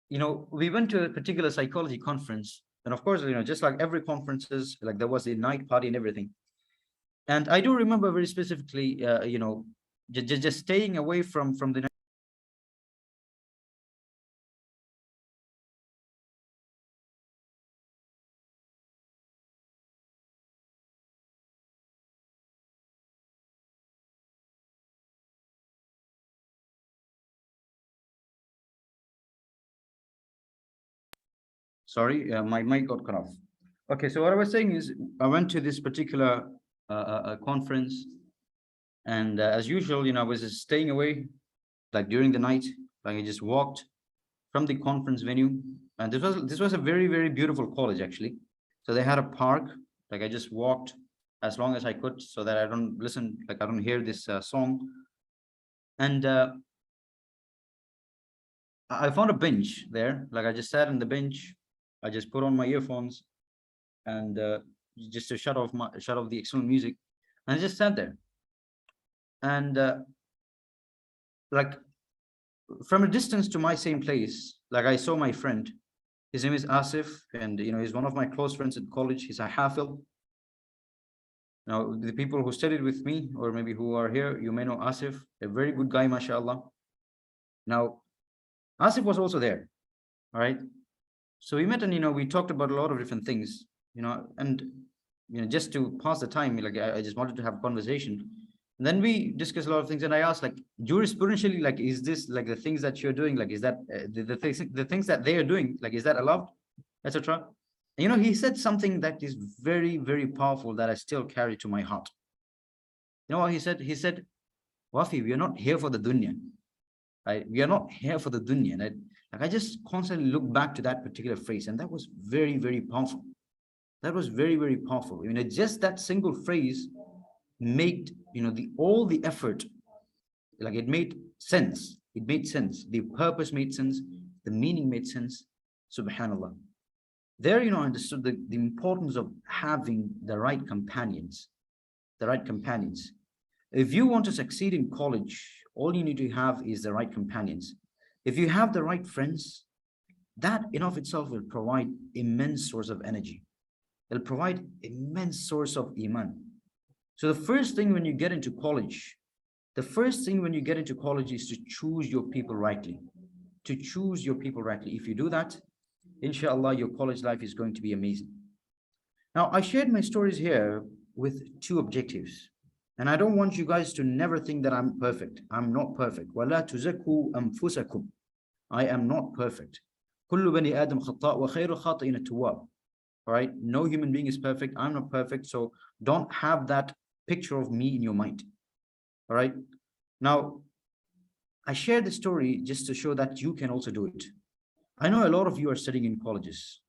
we went to a particular psychology conference, and of course, just like every conferences, like, there was a night party and everything. And I do remember very specifically, just staying away from the Sorry, my mic got cut off. Okay, so what I was saying is, I went to this particular conference, and as usual, I was just staying away, like, during the night. Like, I just walked from the conference venue, and this was a very, very beautiful college, actually. So they had a park. Like, I just walked as long as I could, so that I don't listen, like, I don't hear this song. And I found a bench there. Like, I just sat on the bench. I just put on my earphones, and just to shut off the external music, and I just sat there. And like, from a distance to my same place, like, I saw my friend. His name is Asif, and he's one of my close friends at college. He's a hafil. Now, the people who studied with me, or maybe who are here, you may know Asif, a very good guy, mashallah. Now, Asif was also there. All right. So we met, and we talked about a lot of different things, and just to pass the time, like, I just wanted to have a conversation. And then we discussed a lot of things, and I asked, like, jurisprudentially, like, is this, like, the things that you're doing, like, is that the things that they are doing, like, is that allowed, etc. You know, he said something that is very, very powerful that I still carry to my heart. You know what he said? He said, Wafi, we are not here for the dunya. Right? We are not here for the dunya. Like I just constantly look back to that particular phrase, and that was very, very powerful. That was very, very powerful. You know, just that single phrase made, you know, all the effort, like it made sense. It made sense. The purpose made sense. The meaning made sense. Subhanallah. There, you know, I understood the importance of having the right companions. The right companions. If you want to succeed in college, all you need to have is the right companions. If you have the right friends, that in of itself will provide immense source of energy. It'll provide immense source of iman. So the first thing when you get into college, is to choose your people rightly. To choose your people rightly. If you do that, inshallah, your college life is going to be amazing. Now, I shared my stories here with two objectives. And I don't want you guys to never think that I'm perfect. I'm not perfect. وَلَا تُزَكُّوا أَنفُسَكُمْ. I am not perfect. كُلُّ بَنِي آدَمْ خَطَّاء وَخَيْرُ خَاطِئِينَ التَّوَّابُ. All right? No human being is perfect. I'm not perfect. So don't have that picture of me in your mind. All right? Now, I share the story just to show that you can also do it. I know a lot of you are studying in colleges.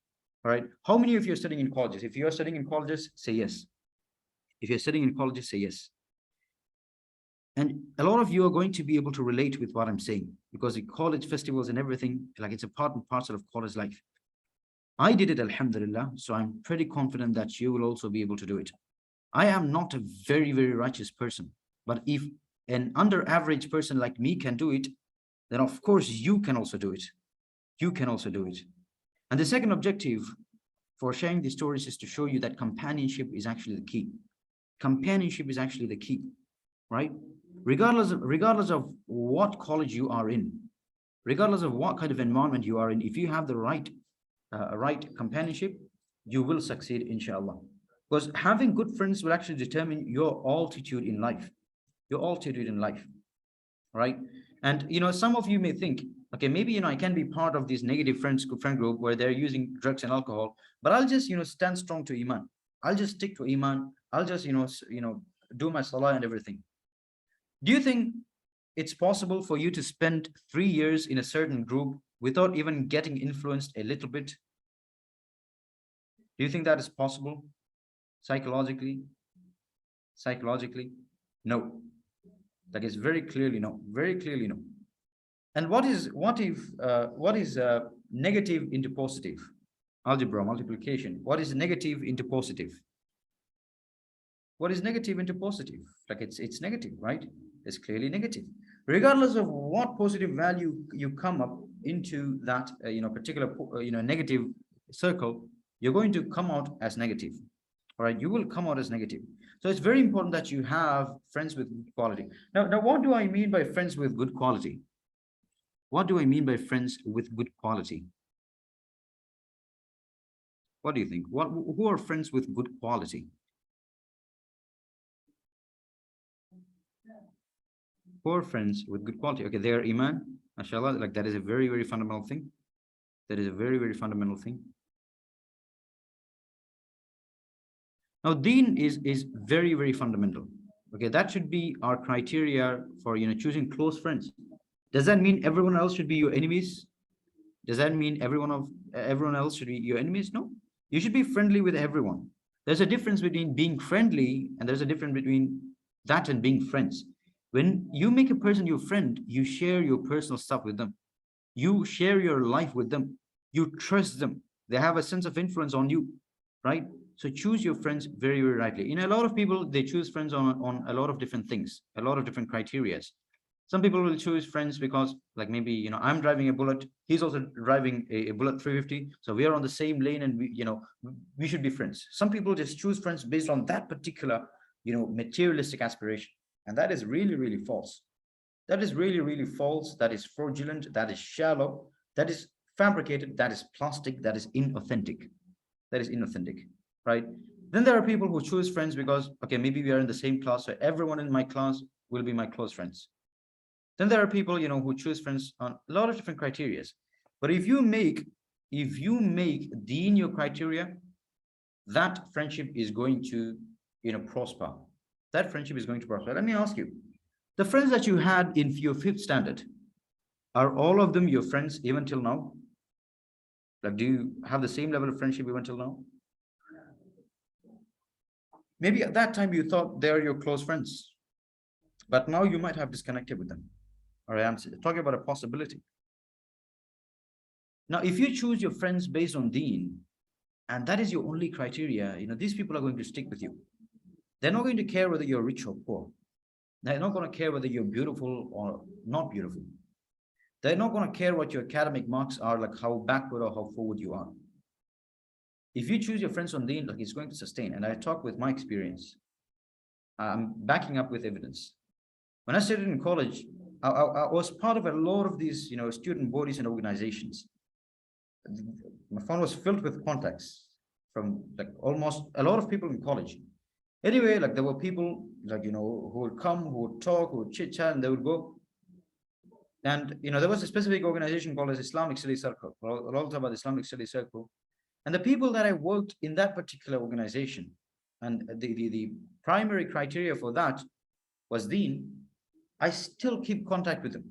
All right? How many of you are studying in colleges? If you are studying in colleges, say yes. If you're studying in colleges, say yes. And a lot of you are going to be able to relate with what I'm saying, because the college festivals and everything, like it's a part and parcel of college life. I did it, alhamdulillah, so I'm pretty confident that you will also be able to do it. I am not a very, very righteous person, but if an under average person like me can do it, then of course you can also do it. You can also do it. And the second objective for sharing these stories is to show you that companionship is actually the key. Companionship is actually the key, right? Regardless of what college you are in, regardless of what kind of environment you are in, if you have the right companionship, you will succeed, inshallah. Because having good friends will actually determine your altitude in life. Your altitude in life, right? And you know, some of you may think, okay, maybe you know I can be part of this negative friend group where they're using drugs and alcohol, but I'll just stand strong to iman. I'll just stick to iman. I'll just do my salah and everything. Do you think it's possible for you to spend 3 years in a certain group without even getting influenced a little bit? Do you think that is possible? Psychologically? No. That is very clearly no. Very clearly no. And what is negative into positive? Algebra, multiplication. What is negative into positive? What is negative into positive? Like it's negative, right? It's clearly negative. Regardless of what positive value you come up into that particular negative circle, you're going to come out as negative. All right, you will come out as negative. So it's very important that you have friends with good quality. Now, what do I mean by friends with good quality? What do I mean by friends with good quality? What do you think? Who are friends with good quality? Who are friends with good quality? Okay, they are iman, mashallah. Like that is a very, very fundamental thing. That is a very, very fundamental thing. Now, deen is very, very fundamental. Okay, that should be our criteria for choosing close friends. Does that mean everyone else should be your enemies? Does that mean everyone else should be your enemies? No. You should be friendly with everyone. There's a difference between being friendly and there's a difference between that and being friends. When you make a person your friend, you share your personal stuff with them. You share your life with them. You trust them. They have a sense of influence on you, right? So choose your friends very, very rightly. A lot of people, they choose friends on a lot of different things, a lot of different criteria. Some people will choose friends because like maybe, I'm driving a Bullet. He's also driving a Bullet 350. So we are on the same lane and we should be friends. Some people just choose friends based on that particular, materialistic aspiration. And that is really, really false. That is really, really false. That is fraudulent. That is shallow. That is fabricated. That is plastic. That is inauthentic. That is inauthentic, right? Then there are people who choose friends because, okay, maybe we are in the same class, so everyone in my class will be my close friends. Then there are people, who choose friends on a lot of different criteria. But if you make if you make deen your criteria, that friendship is going to, prosper. That friendship is going to prosper. Let me ask you, the friends that you had in your 5th standard, are all of them your friends even till now? Like, do you have the same level of friendship even till now? Maybe at that time you thought they're your close friends, but now you might have disconnected with them. All right, I'm talking about a possibility. Now, if you choose your friends based on deen, and that is your only criteria, these people are going to stick with you. They're not going to care whether you're rich or poor. They're not going to care whether you're beautiful or not beautiful. They're not going to care what your academic marks are, like how backward or how forward you are. If you choose your friends on deen, like, it's going to sustain. And I talk with my experience. I'm backing up with evidence. When I studied in college, I was part of a lot of these, student bodies and organizations. My phone was filled with contacts from like almost a lot of people in college. Anyway, like there were people like, who would come, who would talk, who would chit chat, and they would go. And, there was a specific organization called as Islamic Studies Circle. We'll talk about the Islamic Studies Circle. And the people that I worked in that particular organization, and the primary criteria for that was deen, I still keep contact with them.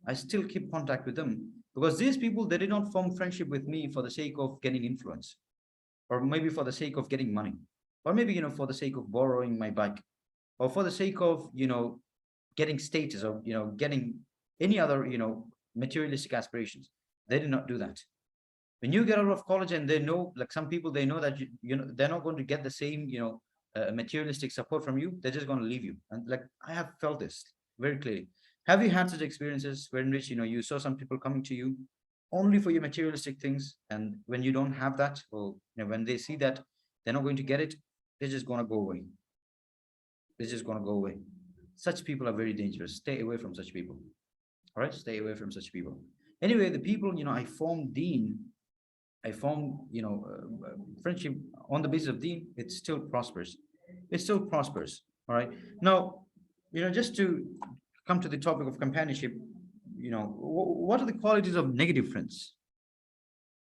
I still keep contact with them because these people, they did not form friendship with me for the sake of getting influence, or maybe for the sake of getting money, or maybe, for the sake of borrowing my bike, or for the sake of, getting status, or, getting any other, materialistic aspirations. They did not do that. When you get out of college and they know, like some people, they know that, they're not going to get the same, materialistic support from you. They're just going to leave you. And like, I have felt this very clearly. Have you had such experiences where in which, you saw some people coming to you only for your materialistic things, and when you don't have that, or when they see that they're not going to get it, they're just going to go away. They're just going to go away. Such people are very dangerous. Stay away from such people. All right, stay away from such people. Anyway, the people, I formed deen, I formed, friendship on the basis of deen. It still prospers. It still prospers. All right. Now, just to come to the topic of companionship, what are the qualities of negative friends?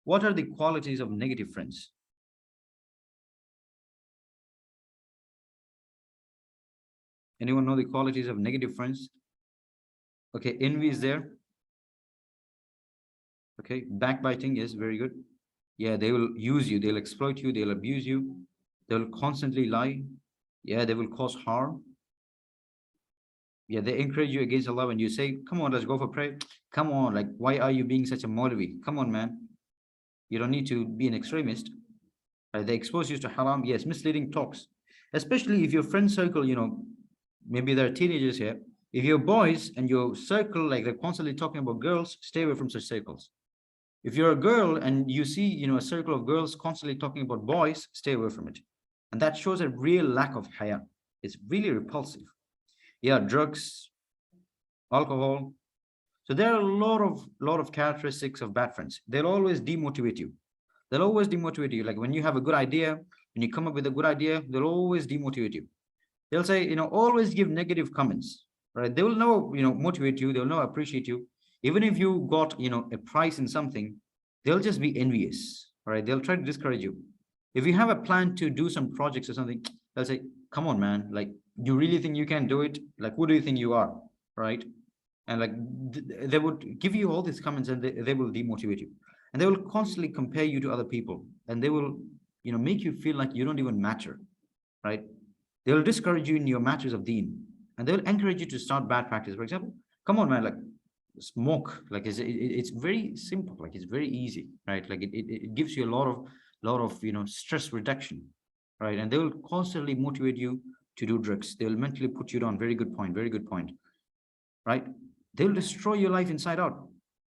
What are the qualities of negative friends? Anyone know the qualities of negative friends? Okay, envy is there. Okay, backbiting, yes, very good. Yeah, they will use you, they'll exploit you, they'll abuse you, they'll constantly lie. Yeah, they will cause harm. Yeah, they encourage you against Allah when you say, come on, let's go for prayer. Come on, like, why are you being such a Maulvi? Come on, man. You don't need to be an extremist. They expose you to haram. Yes, misleading talks. Especially if your friend circle, maybe there are teenagers here. If you're boys and your circle, like they're constantly talking about girls, stay away from such circles. If you're a girl and you see, a circle of girls constantly talking about boys, stay away from it. And that shows a real lack of haya. It's really repulsive. Yeah, drugs, alcohol. So there are a lot of characteristics of bad friends. They'll always demotivate you. They'll always demotivate you. Like when you have a good idea, when you come up with a good idea, they'll always demotivate you. They'll say, always give negative comments, right? They will never, motivate you. They'll never appreciate you. Even if you got, a prize in something, they'll just be envious, right? They'll try to discourage you. If you have a plan to do some projects or something, they'll say, come on, man, like, you really think you can do it? Like, who do you think you are, right? And like, they would give you all these comments, and they will demotivate you. And they will constantly compare you to other people, and they will, make you feel like you don't even matter, right? They'll discourage you in your matters of deen, and they'll encourage you to start bad practice. For example, come on, man, like, smoke. Like, it's very simple. Like, it's very easy, right? Like, it gives you a lot of stress reduction, right? And they will constantly motivate you to do drugs. They will mentally put you down. Very good point. Very good point, right? They'll destroy your life inside out.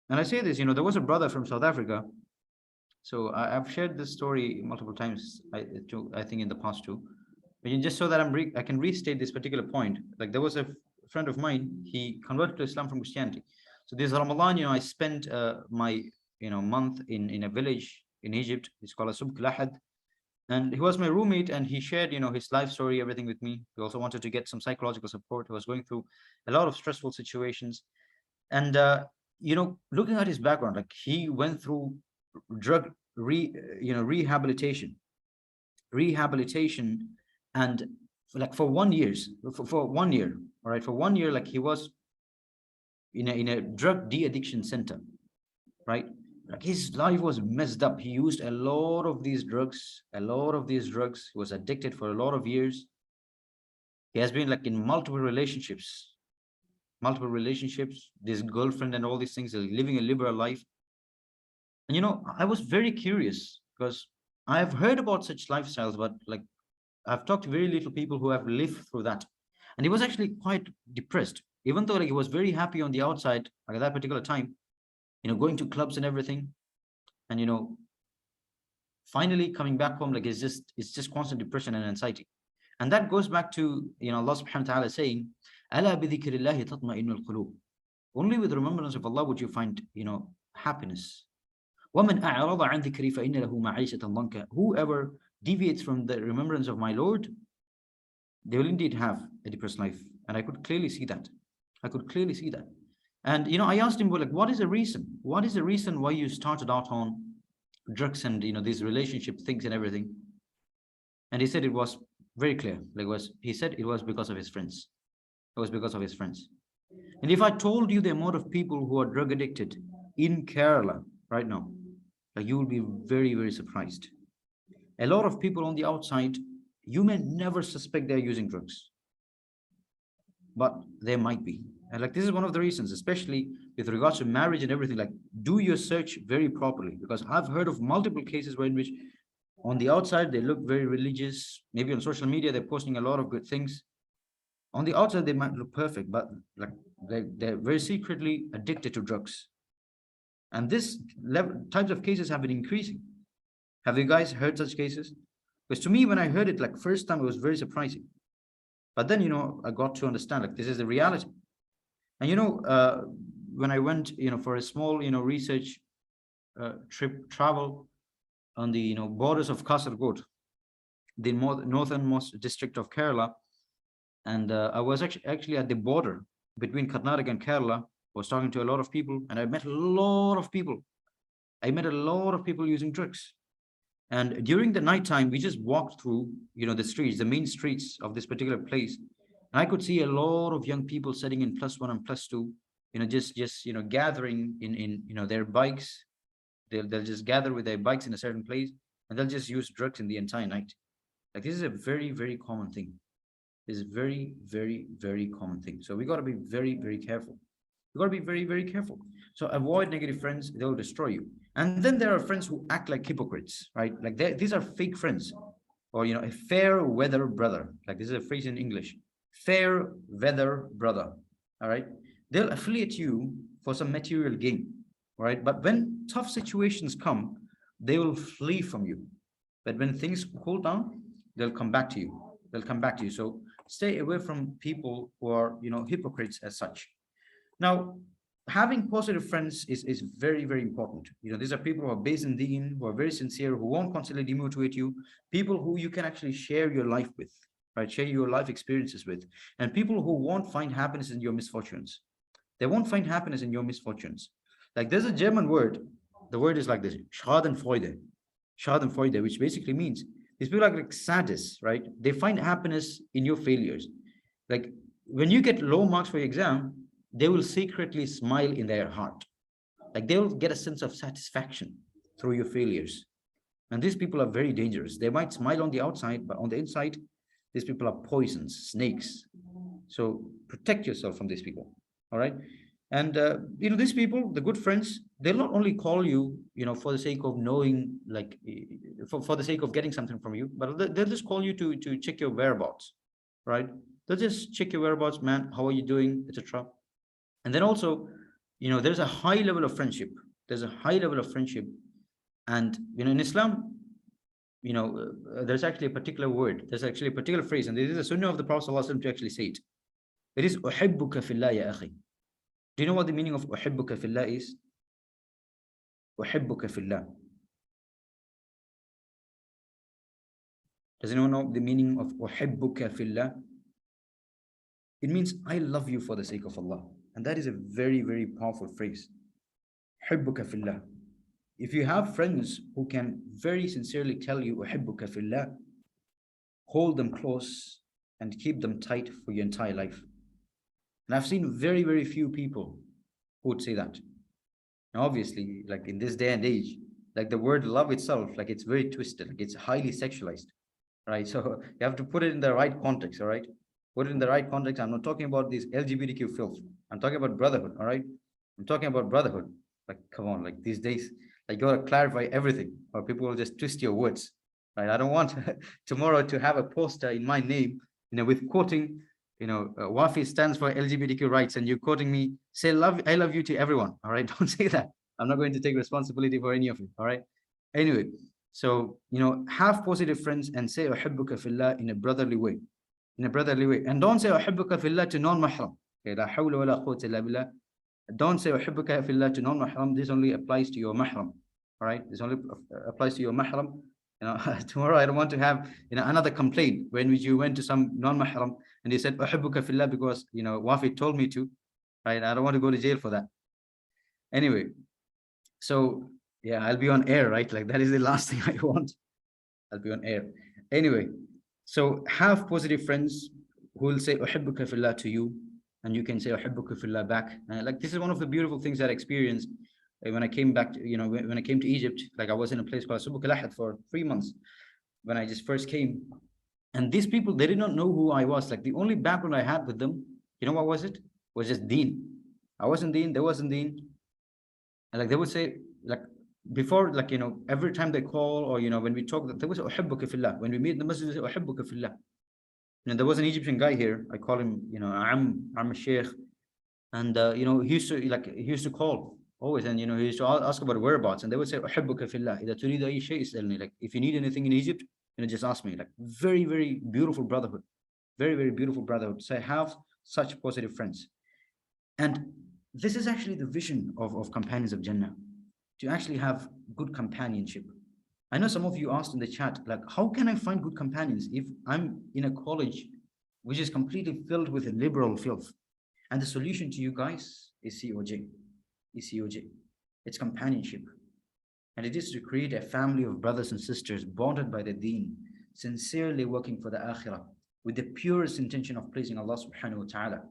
And I say this, there was a brother from South Africa. So I've shared this story multiple times, I think in the past too. But just so that I can restate this particular point. Like, there was a friend of mine, he converted to Islam from Christianity. So this Ramadan, I spent my month in a village in Egypt. It's called Subk Lahad. And he was my roommate, and he shared, his life story, everything with me. He also wanted to get some psychological support. He was going through a lot of stressful situations. And, looking at his background, like, he went through drug rehabilitation, and like for 1 year, for 1 year, all right, for 1 year, like he was in a drug de-addiction center, right? Like his life was messed up. He used a lot of these drugs. He was addicted for a lot of years. He has been like in multiple relationships, this girlfriend and all these things, living a liberal life. And I was very curious because I've heard about such lifestyles, but like I've talked to very little people who have lived through that. And he was actually quite depressed, even though like he was very happy on the outside, like at that particular time, going to clubs and everything. And finally coming back home, like it's just constant depression and anxiety. And that goes back to Allah subhanahu wa ta'ala saying, Ala bi dhikrillahi tatma'innul qulub. Only with remembrance of Allah would you find happiness. وَمَنْ أَعْرَضَ عَنْ ذِكْرِي فَإِنَّ لَهُ مَعِيشَةً ضَنْكًا. Whoever deviates from the remembrance of my Lord, they will indeed have a depressed life. And I could clearly see that. And I asked him, well, like, what is the reason? What is the reason why you started out on drugs and these relationship things and everything? And he said it was very clear. He said it was because of his friends. It was because of his friends. And if I told you the amount of people who are drug addicted in Kerala right now, like, you will be very, very surprised. A lot of people on the outside, you may never suspect they're using drugs, but they might be. And like, this is one of the reasons, especially with regards to marriage and everything, like, do your search very properly, because I've heard of multiple cases in which on the outside they look very religious, maybe on social media they're posting a lot of good things. On the outside they might look perfect, but like they're very secretly addicted to drugs. And this types of cases have been increasing. Have you guys heard such cases? Because to me, when I heard it like first time, it was very surprising. But then I got to understand, like, this is the reality. And when I went for a small research travel on the borders of Kasaragod, the northernmost district of Kerala, and I was actually at the border between Karnataka and Kerala. Was talking to a lot of people, and I met a lot of people. Using drugs. And during the nighttime, we just walked through the streets, the main streets of this particular place, and I could see a lot of young people sitting in +1 and +2, just gathering in their bikes. They'll just gather with their bikes in a certain place, and they'll just use drugs in the entire night. Like, this is a very, very common thing. This is very, very, very common thing. So we got to be very, very careful. You got to be very, very careful. So avoid negative friends. They'll destroy you. And then there are friends who act like hypocrites, right? Like, these are fake friends, or a fair weather brother. Like, this is a phrase in English: fair weather brother. All right. They'll affiliate you for some material gain. All right. But when tough situations come, they will flee from you. But when things cool down, they'll come back to you. So stay away from people who are hypocrites as such. Now, having positive friends is very, very important. These are people who are based in deen, who are very sincere, who won't constantly demotivate you, people who you can actually share your life with, right? Share your life experiences with, and people who won't find happiness in your misfortunes. They won't find happiness in your misfortunes. Like, there's a German word. The word is like this: Schadenfreude. Schadenfreude, which basically means these people are like sadists, right? They find happiness in your failures. Like, when you get low marks for your exam, they will secretly smile in their heart. Like, they will get a sense of satisfaction through your failures. And these people are very dangerous. They might smile on the outside, but on the inside, these people are poisons, snakes. So protect yourself from these people. All right. And these people, the good friends, they'll not only call you, for the sake of knowing, like, for the sake of getting something from you, but they'll just call you to check your whereabouts, right? They'll just check your whereabouts, man. How are you doing, etc. And then also, there's a high level of friendship. And in Islam, there's actually a particular word. There's actually a particular phrase, and this is a sunnah of the Prophet ﷺ to actually say it. It is "Uhibbuka fillah ya akhi." Do you know what the meaning of "Uhibbuka fillah" is? "Uhibbuka fillah." Does anyone know the meaning of "Uhibbuka fillah"? It means I love you for the sake of Allah. And that is a very, very powerful phrase. "Uhibbuka fillah." if you have friends who can very sincerely tell you, أحبك في الله, hold them close and keep them tight for your entire life. And I've seen very, very few people who would say that. Now, obviously, like in this day and age, like the word love itself, like it's very twisted, like it's highly sexualized, right? So you have to put it in the right context, all right? Put it in the right context. I'm not talking about this LGBTQ filth. I'm talking about brotherhood, all right? I'm talking about brotherhood. Like, come on, like these days, like you gotta clarify everything, or people will just twist your words, right? I don't want tomorrow to have a poster in my name, with quoting, Wafi stands for LGBTQ rights, and you're quoting me, say I love you to everyone, all right? Don't say that. I'm not going to take responsibility for any of it, all right? Anyway, so, have positive friends and say أحبك في الله in a brotherly way, and don't say أحبك في الله to non-mahram. Okay, لا حول ولا قوة إلا بالله. Don't say أحبك في الله to non-mahram. This only applies to your mahram, all right? This only applies to your mahram. Tomorrow I don't want to have another complaint when you went to some non-mahram and they said أحبك في الله because Wafi told me to, right? I don't want to go to jail for that. Anyway, so yeah, I'll be on air, right? Like that is the last thing I want. I'll be on air. Anyway, so have positive friends who will say أحبك في الله to you, and you can say أحبك في الله back. Like this is one of the beautiful things that I experienced when I came back, when I came to Egypt. Like I was in a place called Subuk al-Ahad for 3 months when I just first came. And these people, they did not know who I was. Like the only background I had with them, what was it? Was just deen. I wasn't deen, they wasn't deen. And like they would say, like before, like, every time they call or, when we talk, they would say, أحبك في الله. When we meet in the masjid, they say, أحبك في الله. There was an Egyptian guy here. I call him, I'm a sheikh. And, he used to call always. And, he used to ask about whereabouts. And they would say, أحبك في الله. إذا تريد أي شيء اسألني. Like, if you need anything in Egypt, just ask me. Like, very, very beautiful brotherhood. Very, very beautiful brotherhood. So I have such positive friends. And this is actually the vision of Companions of Jannah, to actually have good companionship. I know some of you asked in the chat, like, how can I find good companions if I'm in a college which is completely filled with liberal filth? And the solution to you guys is COJ. It's companionship. And it is to create a family of brothers and sisters bonded by the deen, sincerely working for the akhirah, with the purest intention of pleasing Allah subhanahu wa ta'ala.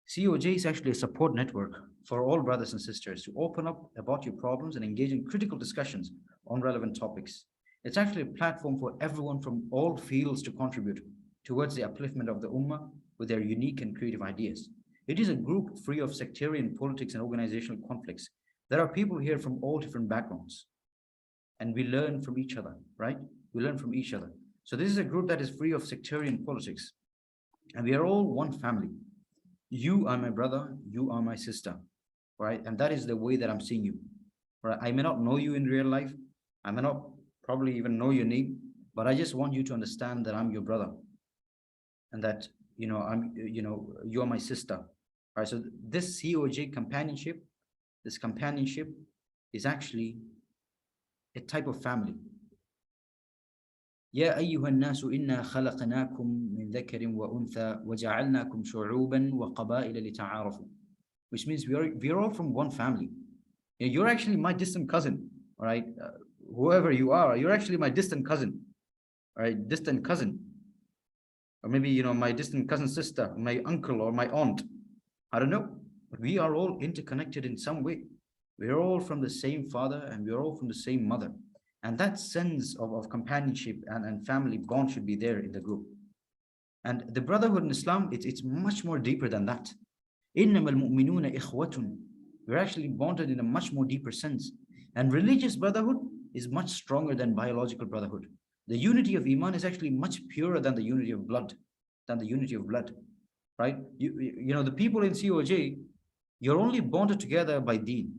COJ is actually a support network for all brothers and sisters to open up about your problems and engage in critical discussions on relevant topics. It's actually a platform for everyone from all fields to contribute towards the upliftment of the ummah with their unique and creative ideas. It is a group free of sectarian politics and organizational conflicts. There are people here from all different backgrounds, and we learn from each other, right? We learn from each other. So this is a group that is free of sectarian politics, and we are all one family. You are my brother, you are my sister, right? And that is the way that I'm seeing you, right? I may not know you in real life. I may not probably even know your name, but I just want you to understand that I'm your brother, and that, you are my sister, right? So this COJ companionship, is actually a type of family. يا أيها الناس إنا خلقناكم من ذكر وأنثى وجعلناكم شعوبا وقبائل لتعارفوا, which means we are all from one family. You're actually my distant cousin, all right? Whoever you are, you're actually my distant cousin, all right? Distant cousin, or maybe my distant cousin sister, my uncle or my aunt. I don't know, but we are all interconnected in some way. We are all from the same father and we are all from the same mother. And that sense of companionship and family bond should be there in the group. And the brotherhood in Islam, it's much more deeper than that. إِنَّمَا الْمُؤْمِنُونَ إِخْوَةٌ. We're actually bonded in a much more deeper sense. And religious brotherhood is much stronger than biological brotherhood. The unity of Iman is actually much purer than the unity of blood, right? The people in COJ, you're only bonded together by deen.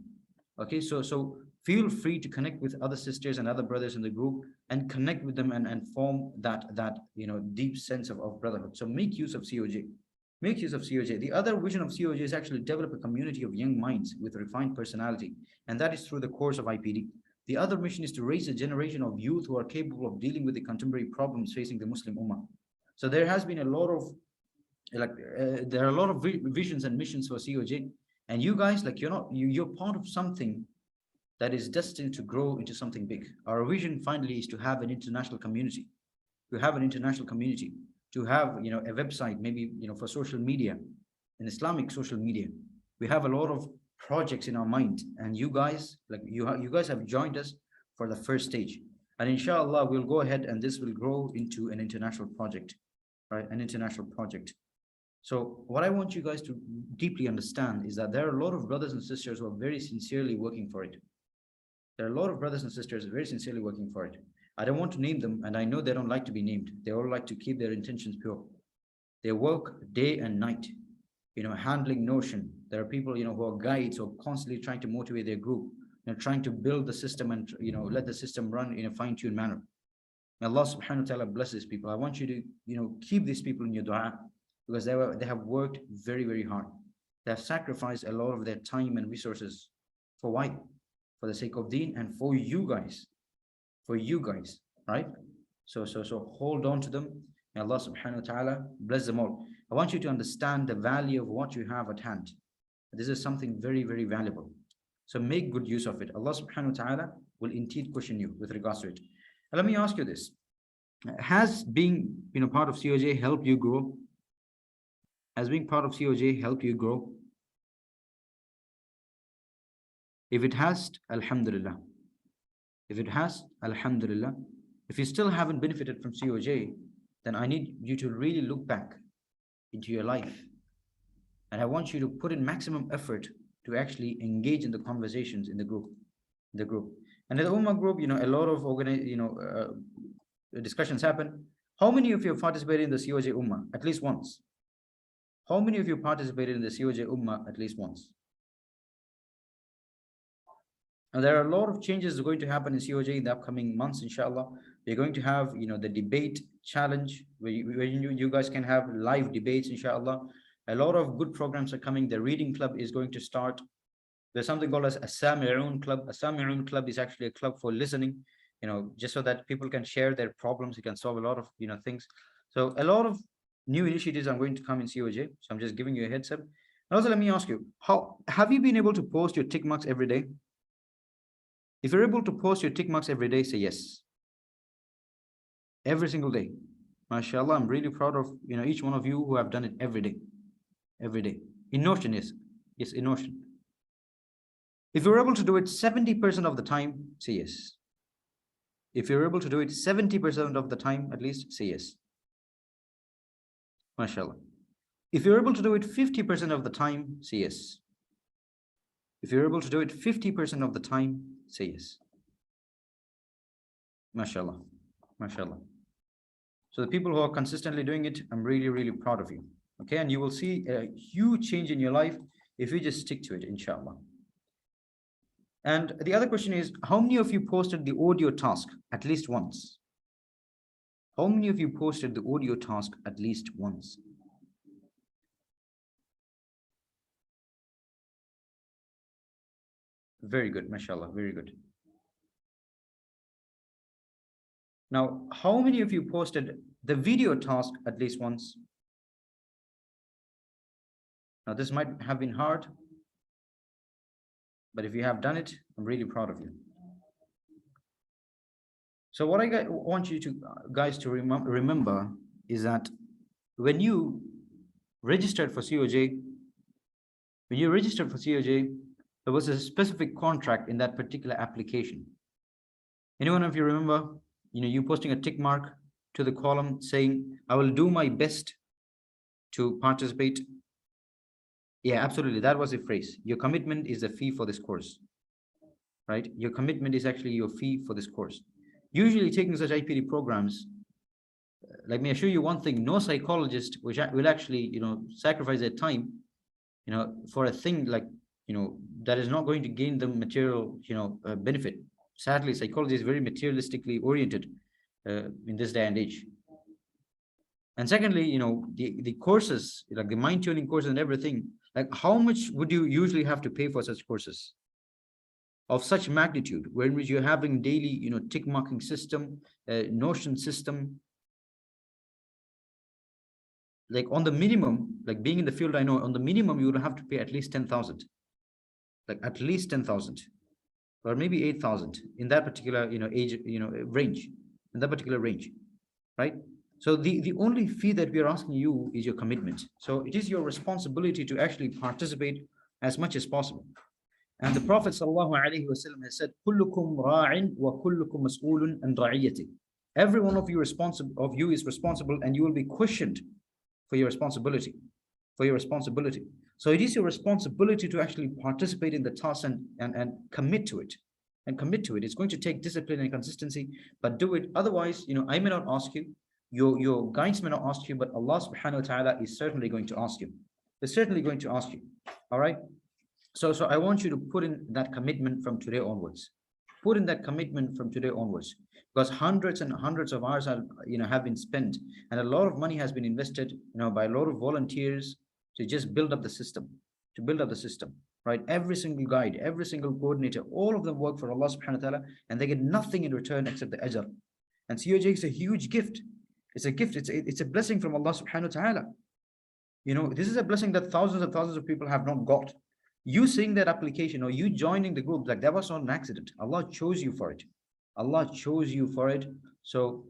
Okay, so feel free to connect with other sisters and other brothers in the group and connect with them and form that deep sense of brotherhood. So make use of COJ. The other vision of COJ is actually develop a community of young minds with refined personality, and that is through the course of IPD. The other mission is to raise a generation of youth who are capable of dealing with the contemporary problems facing the Muslim Ummah. So there has been a lot of there are a lot of visions and missions for COJ, and you guys, you're part of something that is destined to grow into something big. Our vision finally is to have an international community, to have a website, maybe, for social media, an Islamic social media. We have a lot of projects in our mind, and you guys, you guys have joined us for the first stage. And inshallah, we'll go ahead and this will grow into an international project, right? An international project. So what I want you guys to deeply understand is that there are a lot of brothers and sisters who are very sincerely working for it. There are a lot of brothers and sisters very sincerely working for it. I don't want to name them, and I know they don't like to be named. They all like to keep their intentions pure. They work day and night, handling Notion. There are people, who are guides or constantly trying to motivate their group, trying to build the system and, let the system run in a fine-tuned manner. May Allah subhanahu wa ta'ala bless these people. I want you to, keep these people in your dua, because they have worked very, very hard. They have sacrificed a lot of their time and resources. For why? For the sake of deen and for you guys, right? So hold on to them. May Allah subhanahu wa ta'ala bless them all. I want you to understand the value of what you have at hand. This is something very, very valuable. So make good use of it. Allah subhanahu wa ta'ala will indeed question you with regards to it. And let me ask you this. Has being, part of COJ helped you grow? Has being part of COJ helped you grow? If it has, alhamdulillah. If it has, alhamdulillah. If you still haven't benefited from COJ, then I need you to really look back into your life. And I want you to put in maximum effort to actually engage in the conversations in the group. And in the Ummah group, a lot of discussions happen. How many of you have participated in the COJ Ummah at least once? How many of you participated in the COJ Ummah at least once? Now, there are a lot of changes going to happen in COJ in the upcoming months, inshallah. We're going to have, the debate challenge where you guys can have live debates, inshallah. A lot of good programs are coming. The reading club is going to start. There's something called as a Sami'un club. A Sami'un club is actually a club for listening, just so that people can share their problems. You can solve a lot of, things. So a lot of new initiatives are going to come in COJ. So I'm just giving you a heads up. And also, let me ask you, how have you been able to post your tick marks every day? If you're able to post your tick marks every day, say yes. Every single day. MashaAllah, I'm really proud of each one of you who have done it every day. Every day. In Notion, yes, in Notion. If you're able to do it 70% of the time, say yes. If you're able to do it 70% of the time, at least, say yes. MashaAllah. If you're able to do it 50% of the time, say yes. If you're able to do it 50% of the time, say yes. MashaAllah. MashaAllah. So the people who are consistently doing it, I'm really, really proud of you. Okay, and you will see a huge change in your life if you just stick to it, inshallah. And the other question is, how many of you posted the audio task at least once? How many of you posted the audio task at least once? Very good, mashallah, very good. Now, how many of you posted the video task at least once? Now, this might have been hard, but if you have done it, I'm really proud of you. So what I want you to guys to remember is that when you registered for COJ, there was a specific contract in that particular application. Anyone of you remember, you posting a tick mark to the column saying, I will do my best to participate. Yeah, absolutely. That was a phrase. Your commitment is the fee for this course, right? Your commitment is actually your fee for this course. Usually taking such IPD programs, let me assure you one thing, no psychologist will actually, sacrifice their time, for a thing like, that is not going to gain them material, benefit. Sadly, psychology is very materialistically oriented in this day and age. And secondly, the courses, like the mind tuning courses and everything, like how much would you usually have to pay for such courses of such magnitude, where you're having daily, tick marking system, Notion system? Like on the minimum, like being in the field, I know on the minimum, you would have to pay at least 10,000, like at least 10,000. or maybe 8,000 in that particular, age, range, in that particular range, right? So the only fee that we are asking you is your commitment. So it is your responsibility to actually participate as much as possible. And the Prophet ﷺ has said, "Kullukum ra'in wa kullukum mas'ulun an ra'iyati." Every one of you is responsible, and you will be questioned for your responsibility. For your responsibility. So it is your responsibility to actually participate in the task and commit to it. And commit to it. It's going to take discipline and consistency, but do it. Otherwise, I may not ask you, your guides may not ask you, but Allah subhanahu wa ta'ala is certainly going to ask you. They're certainly going to ask you. All right. So I want you to put in that commitment from today onwards. Put in that commitment from today onwards, because hundreds and hundreds of hours have been spent, and a lot of money has been invested, by a lot of volunteers to just build up the system, right? Every single guide, every single coordinator, all of them work for Allah subhanahu wa ta'ala, and they get nothing in return except the ajr. And COJ is a huge gift. It's a gift. It's a blessing from Allah subhanahu wa ta'ala. This is a blessing that thousands and thousands of people have not got. You seeing that application, or you joining the group, like, that was not an accident. Allah chose you for it. Allah chose you for it. So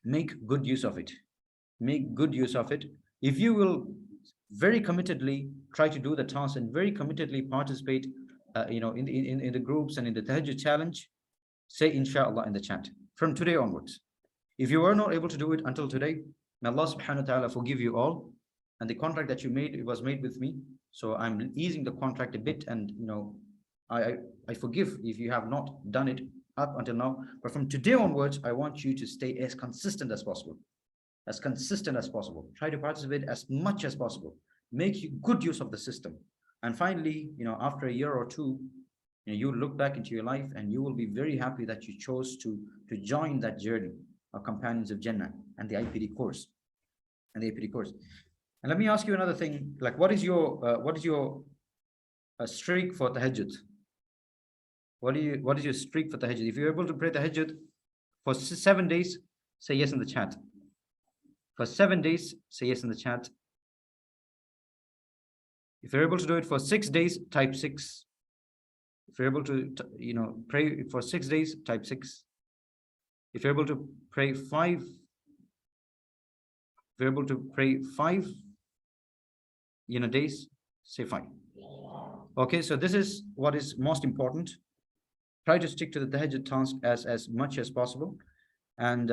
make good use of it. Make good use of it. If you will very committedly try to do the task and very committedly participate, in the groups and in the Tahajjud challenge, say inshallah in the chat from today onwards. If you were not able to do it until today, may Allah subhanahu wa ta'ala forgive you all. And the contract that you made, it was made with me. So I'm easing the contract a bit, and I forgive if you have not done it up until now. But from today onwards, I want you to stay as consistent as possible. As consistent as possible. Try to participate as much as possible. Make good use of the system. And finally, after a year or two, you look back into your life and you will be very happy that you chose to join that journey of Companions of Jannah and the IPD course. And let me ask you another thing. Like, what is your streak for tahajjud? What is your streak for tahajjud? If you're able to pray tahajjud for 7 days, say yes in the chat. For 7 days, say yes in the chat. If you're able to do it for 6 days, type 6. If you're able to, pray for 6 days, type 6. If you're able to pray 5, days, say 5. Okay, so this is what is most important. Try to stick to the tahajjud task as much as possible, and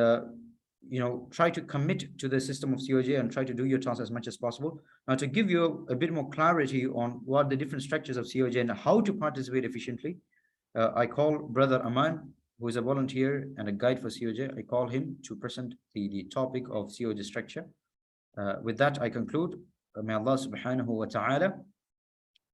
try to commit to the system of COJ and try to do your task as much as possible. Now, to give you a bit more clarity on what the different structures of COJ and how to participate efficiently, I call Brother Aman, who is a volunteer and a guide for COJ. I call him to present the topic of COJ structure. With that, I conclude. May Allah subhanahu wa ta'ala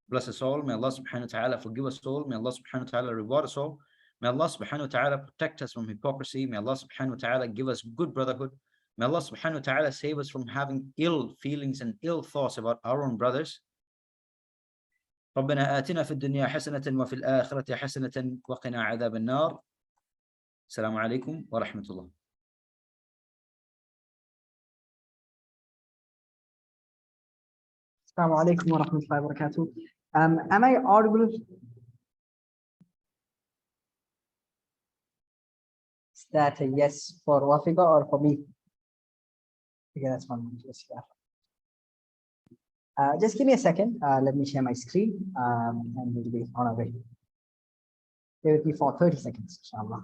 bless us all. May Allah subhanahu wa ta'ala forgive us all. May Allah subhanahu wa ta'ala reward us all. May Allah subhanahu wa ta'ala protect us from hypocrisy. May Allah subhanahu wa ta'ala give us good brotherhood. May Allah subhanahu wa ta'ala save us from having ill feelings and ill thoughts about our own brothers. ربنا آتنا في الدنيا حسنة وفي الآخرة حسنة وقنا عذاب النار. السلام عليكم ورحمة الله. Assalamu alaikum wa rahmatullahi wa barakatuh. Am I audible? Is that a yes for Wafiqa or for me? Okay, that's one. Just give me a second. Let me share my screen, and we'll be on our way. Stay with me for 30 seconds, inshallah.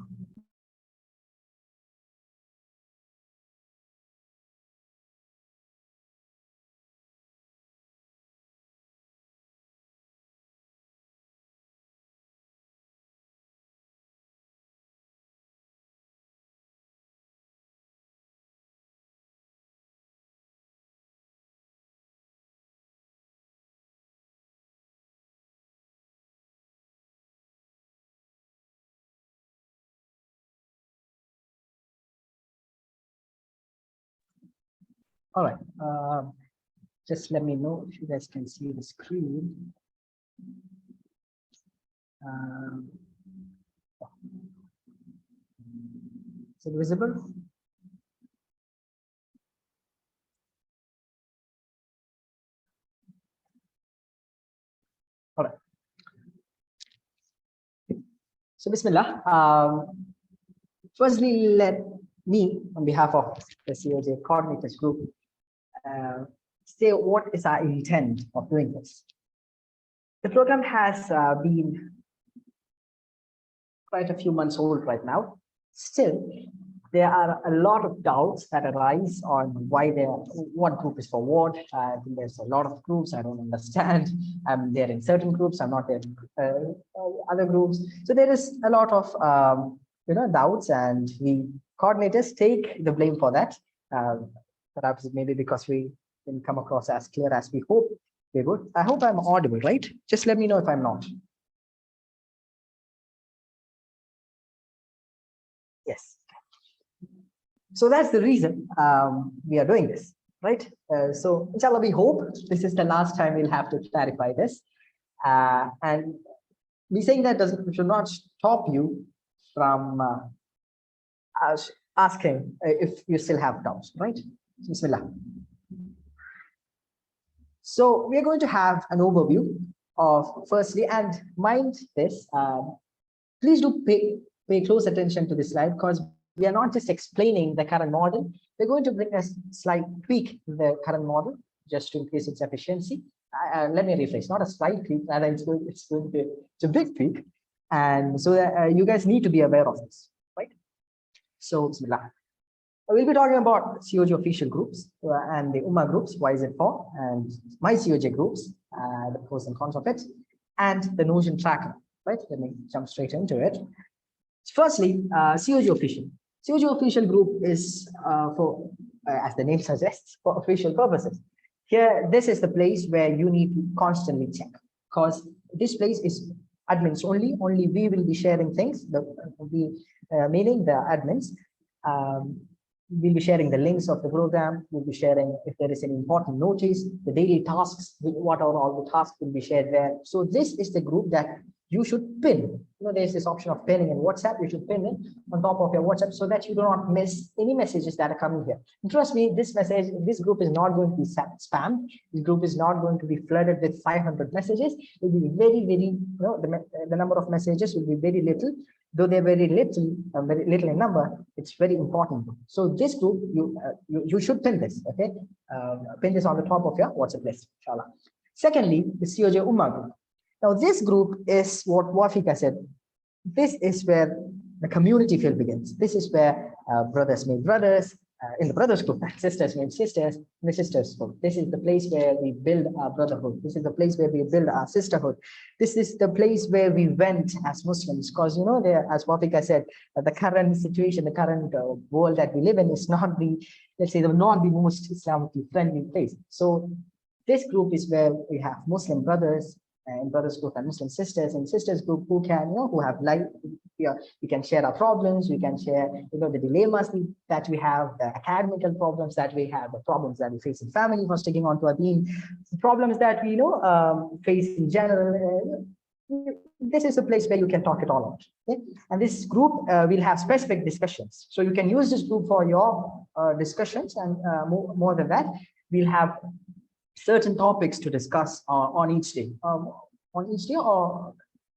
All right, just let me know if you guys can see the screen. Is it visible? All right. So Bismillah. Firstly, let me, on behalf of the COJ coordinators group, say what is our intent of doing this. The program has been quite a few months old right now. Still, there are a lot of doubts that arise on what group is for what. I think there's a lot of groups I don't understand. I'm there in certain groups, I'm not there in other groups. So there is a lot of doubts, and we coordinators take the blame for that. Perhaps maybe because we didn't come across as clear as we hope we would. I hope I'm audible, right? Just let me know if I'm not. Yes. So that's the reason we are doing this, right? So inshallah, we hope this is the last time we'll have to clarify this. And me saying that should not stop you from asking if you still have doubts, right? Bismillah. So we're going to have an overview of firstly, and mind this, please do pay close attention to this slide, because we are not just explaining the current model. We're going to bring a slight tweak to the current model just to increase its efficiency. Let me rephrase, not a slight tweak, rather it's going to be a big tweak. And so that, you guys need to be aware of this, right? So, Bismillah. We'll be talking about COJ official groups and the Ummah groups, why is it for, and my COJ groups, the pros and cons of it, and the notion tracker, right? Let me jump straight into it. Firstly, COJ official. COJ official group is for, as the name suggests, for official purposes. Here, this is the place where you need to constantly check, because this place is admins only. Only we will be sharing things, meaning the admins. We'll be sharing the links of the program. We'll be sharing if there is an important notice, the daily tasks, what are all the tasks will be shared there. So this is the group that you should pin. There's this option of pinning in WhatsApp. You should pin it on top of your WhatsApp so that you do not miss any messages that are coming here. And trust me, this group is not going to be spammed. This group is not going to be flooded with 500 messages. It will be very, very, the number of messages will be very little. Though they're very little in number, it's very important. So this group, you should pin this, okay? Pin this on the top of your WhatsApp list, inshallah. Secondly, the COJ Ummah group. Now, this group is what Wafi said. This is where the community field begins. This is where brothers meet brothers, in the brothers group, sisters meet sisters, in the sisters group. This is the place where we build our brotherhood. This is the place where we build our sisterhood. This is the place where we went as Muslims, because as Wafi said, the current situation, the current world that we live in is not the, let's say, not the most Islamically friendly place. So this group is where we have Muslim brothers, in brothers group, and Muslim sisters in sisters group who can, who have life. We can share our problems. We can share, the dilemmas that we have, the academical problems that we have, the problems that we face in family for sticking on to our deen, the problems that we face in general. This is a place where you can talk it all out. Okay? And this group will have specific discussions. So you can use this group for your discussions, and more than that, we'll have certain topics to discuss on each day,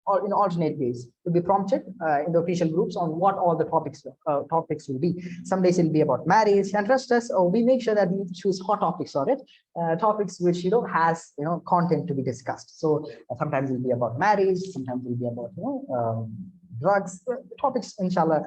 or in alternate days. Will be prompted in the official groups on what all the topics will be. Some days it'll be about marriage, and trust us, we make sure that we choose hot topics for it, topics which has content to be discussed. So sometimes it'll be about marriage, sometimes it'll be about drugs, topics, inshallah.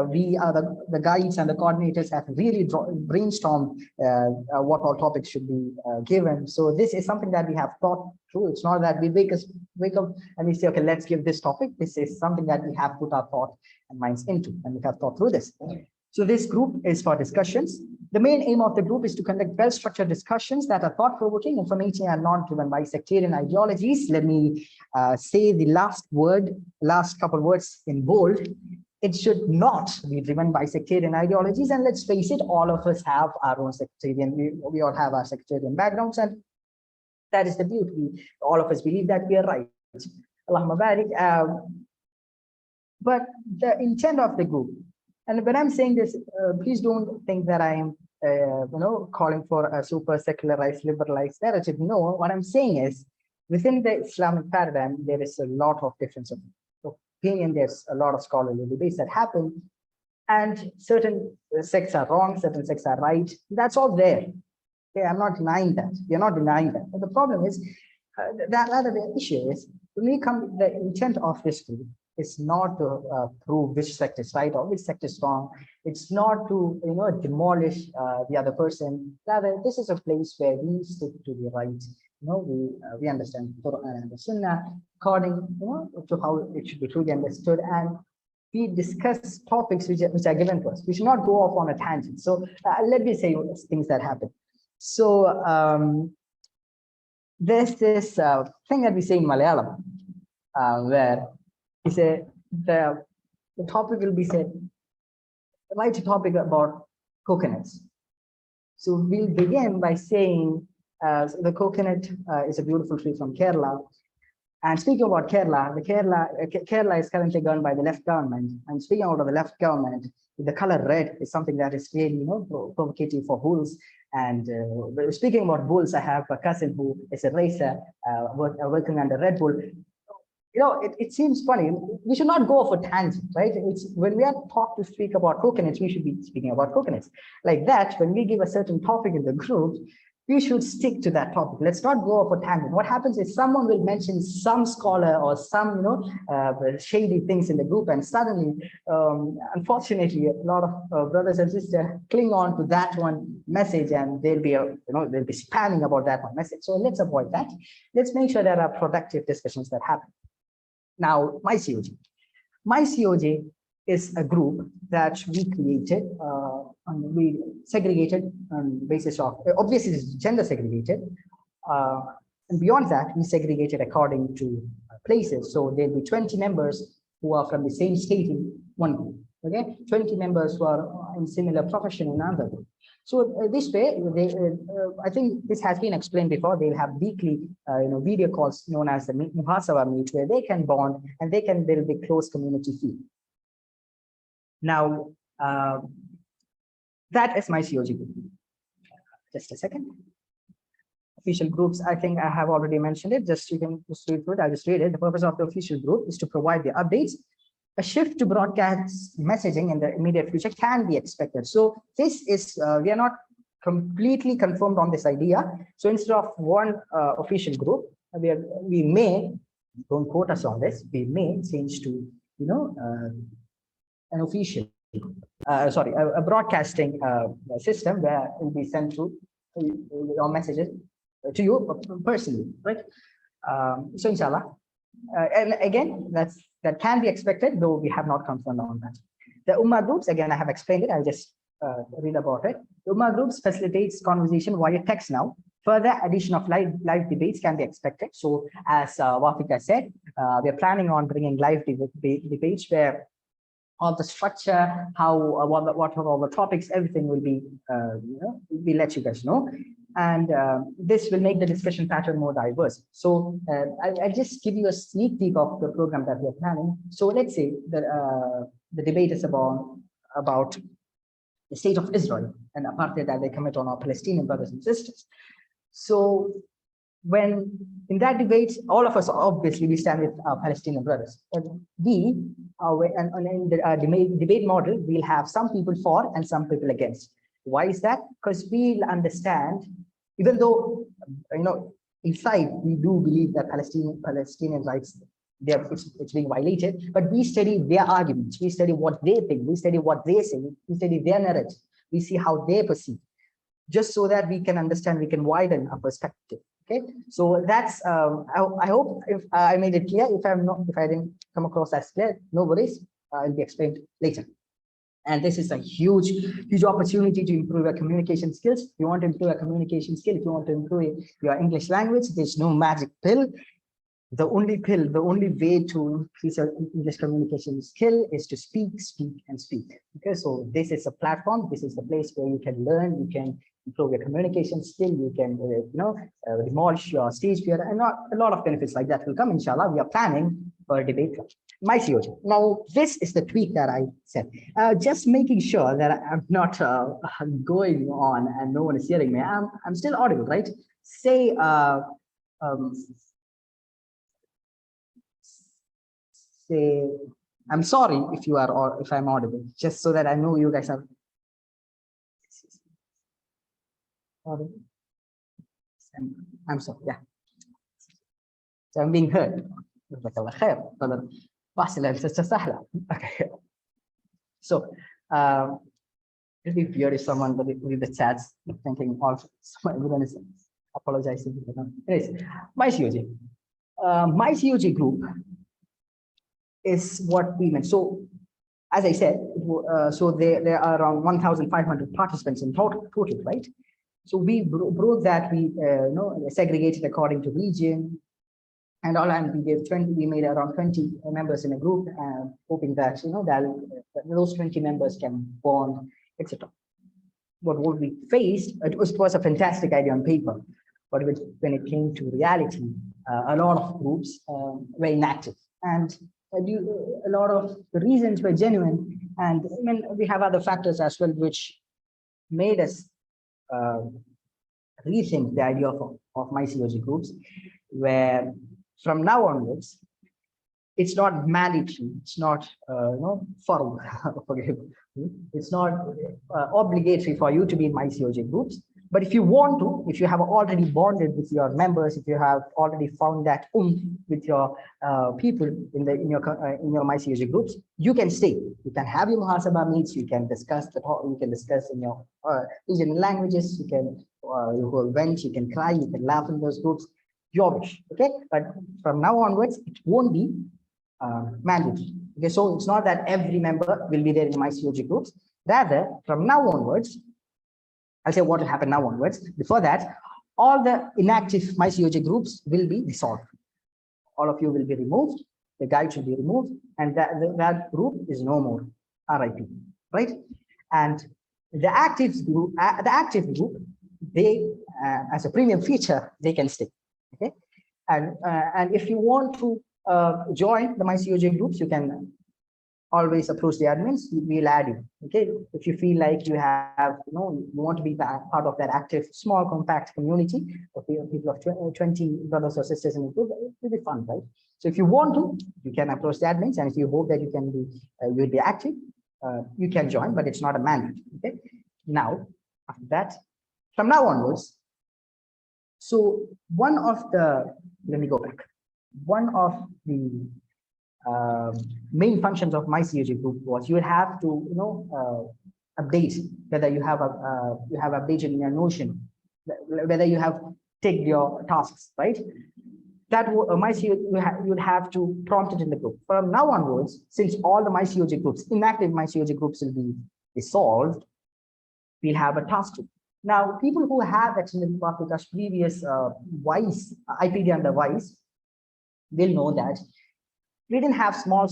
We are the guides and the coordinators have really brainstormed what all topics should be given. So this is something that we have thought through. It's not that we wake up and we say, okay, let's give this topic. This is something that we have put our thought and minds into, and we have thought through this. So this group is for discussions. The main aim of the group is to conduct well-structured discussions that are thought-provoking, informative, and not driven by sectarian ideologies. Let me say the last couple words in bold. It should not be driven by sectarian ideologies. And let's face it, all of us have our own sectarian, we all have our sectarian backgrounds, and that is the beauty. All of us believe that we are right. Allahumma barik. But the intent of the group, and when I'm saying this, please don't think that I am, calling for a super secularized, liberalized narrative. No, what I'm saying is, within the Islamic paradigm, there is a lot of difference. So opinion. There's a lot of scholarly debates that happen, and certain sects are wrong, certain sects are right. That's all there. Okay, I'm not denying that. We're not denying that. But the problem is, the issue is, when we come, the intent of this group is not to prove which sect is right or which sect is wrong. It's not to demolish the other person. Rather, this is a place where we stick to the right. We understand Quran and the Sunnah according to how it should be truly understood, and we discuss topics which are given to us. We should not go off on a tangent. So let me say things that happen. So there's this thing that we say in Malayalam, where we say the topic will be said, write a topic about coconuts. So we'll begin by saying the coconut is a beautiful tree from Kerala. And speaking about Kerala, Kerala is currently governed by the left government. And speaking out of the left government, the color red is something that is really provocative for bulls. And speaking about bulls, I have a cousin who is a racer working under Red Bull. It seems funny. We should not go off a tangent, right? When we are taught to speak about coconuts, we should be speaking about coconuts. Like that, when we give a certain topic in the group, we should stick to that topic. Let's not go off a tangent. What happens is someone will mention some scholar or some shady things in the group, and suddenly, unfortunately, a lot of brothers and sisters cling on to that one message, and they'll be spamming about that one message. So let's avoid that. Let's make sure there are productive discussions that happen. Now, my COJ. My COJ is a group that we created, and we segregated on the basis of, obviously it's gender segregated, and beyond that, we segregated according to places. So there'll be 20 members who are from the same state in one group, okay? 20 members who are in similar profession in another group. So this way, I think this has been explained before. They'll have weekly, video calls known as the Muhasaba meet, where they can bond and they can build a close community feel. Now, that is my COG group. Just a second. Official groups, I think I have already mentioned it. You can just read through it. I'll just read it. The purpose of the official group is to provide the updates. A shift to broadcast messaging in the immediate future can be expected. So this is, we are not completely confirmed on this idea. So instead of one official group, we may, don't quote us on this, we may change to, an official, a broadcasting system where it will be sent to your messages to you personally, right? So inshallah, and again, that can be expected, though we have not confirmed on that. The Ummah groups, again, I have explained it. I'll just read about it. The Ummah groups facilitates conversation via text now. Further addition of live debates can be expected. So as Wafika said, we are planning on bringing live debates where all the structure, what are all the topics, everything will be, we'll let you guys know. And this will make the discussion pattern more diverse. So I'll just give you a sneak peek of the program that we're planning. So let's say that the debate is about the state of Israel and apartheid that they commit on our Palestinian brothers and sisters. So when in that debate, all of us obviously we stand with our Palestinian brothers. But in the debate model, we'll have some people for and some people against. Why is that? Because we'll understand, even though inside we do believe that Palestinian rights, it's being violated, but we study their arguments, we study what they think, we study what they say, we study their narrative, we see how they perceive, just so that we can understand, we can widen our perspective. Okay, so that's I hope if I made it clear. If I didn't come across as clear, no worries, it'll be explained later. And this is a huge opportunity to improve your communication skills. If you want to improve your communication skill, if you want to improve your English language, there's no magic pill. The only way to increase your English communication skill is to speak, and speak. Okay, so this is a platform. This is the place where you can learn, you can improve your communication skill, you can demolish your stage fear, and a lot of benefits like that will come. Inshallah, we are planning for a debate club. My COJ. Now, this is the tweak that I said. Just making sure that I'm not going on and no one is hearing me. I'm still audible, right? Say, say, I'm sorry if you are, or if I'm audible, just so that I know you guys are audible. I'm sorry, yeah. So I'm being heard. Okay. So, it'd be weird if someone with the chats thinking also everyone is apologizing. Anyways, my COJ. My COJ group is what we meant. So, as I said, so there are around 1,500 participants in total, right? So we broke that, we segregated according to region and all, and we gave 20. We made around 20 members in a group, hoping that that those 20 members can bond, etc. But what we faced, it was a fantastic idea on paper, but when it came to reality, a lot of groups were inactive, and a lot of the reasons were genuine, and I mean, we have other factors as well which made us rethink the idea of my COJ groups, where from now onwards, it's not mandatory, it's not it's not obligatory for you to be in my COJ groups. But if you want to, if you have already bonded with your members, if you have already found that with your people in your my COJ groups, you can stay. You can have your muhasabah meets. You can discuss in your regional languages. You can you go vent. You can cry. You can laugh in those groups. Your wish. Okay, but from now onwards, it won't be mandatory. Okay, so it's not that every member will be there in my COJ groups. Rather, from now onwards, I'll say what will happen now onwards. Before that, all the inactive MyCOJ groups will be dissolved. All of you will be removed. The guide should be removed, and that group is no more. RIP, right? And the active group, they as a premium feature, they can stay. Okay, and if you want to join the MyCOJ groups, you can always approach the admins. We'll add you. Okay, if you feel like you have, you want to be part of that active, small, compact community of people of 20 brothers or sisters in the group, it will be fun, right? So if you want to, you can approach the admins, and if you hope that you can be, you'll be active, you can join, but it's not a mandate. Okay. Now, after that, from now onwards, so one of the, let me go back. One of the main functions of my COJ group was you have to update whether you have updated in your Notion, whether you have taken your tasks, right? That my COJ, you'd have to prompt it in the group. From now onwards, since all the my COJ groups, inactive my COJ groups will be dissolved, we'll have a task group. Now, people who have attended Africa's previous WISE, IPD under WISE, will know that we didn't have small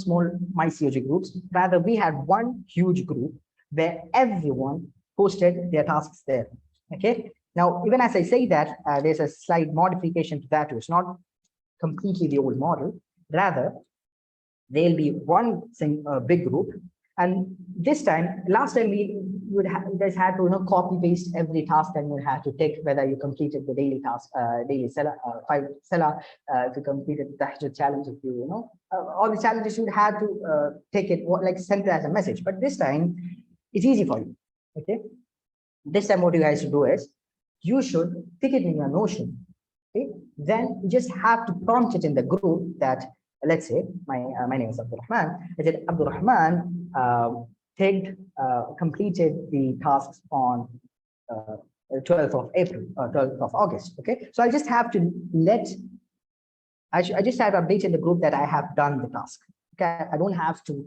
my COJ groups. Rather, we had one huge group where everyone posted their tasks there. Okay. Now, even as I say that, there's a slight modification to that. It's not completely the old model. Rather, there'll be one big group. And this time, last time you guys had to copy paste every task, and you had to take whether you completed the daily task, daily Salah, if you completed the Tahajjud challenge, if you all the challenges you had to take it like send it as a message. But this time, it's easy for you. Okay, this time what you guys should do is you should pick it in your Notion. Okay, then you just have to prompt it in the group that, let's say my name is Abdul Rahman. I said Abdul Rahman completed the tasks on 12th of April or 12th of August. Okay, so I just have to I just have updated the group that I have done the task. Okay, I don't have to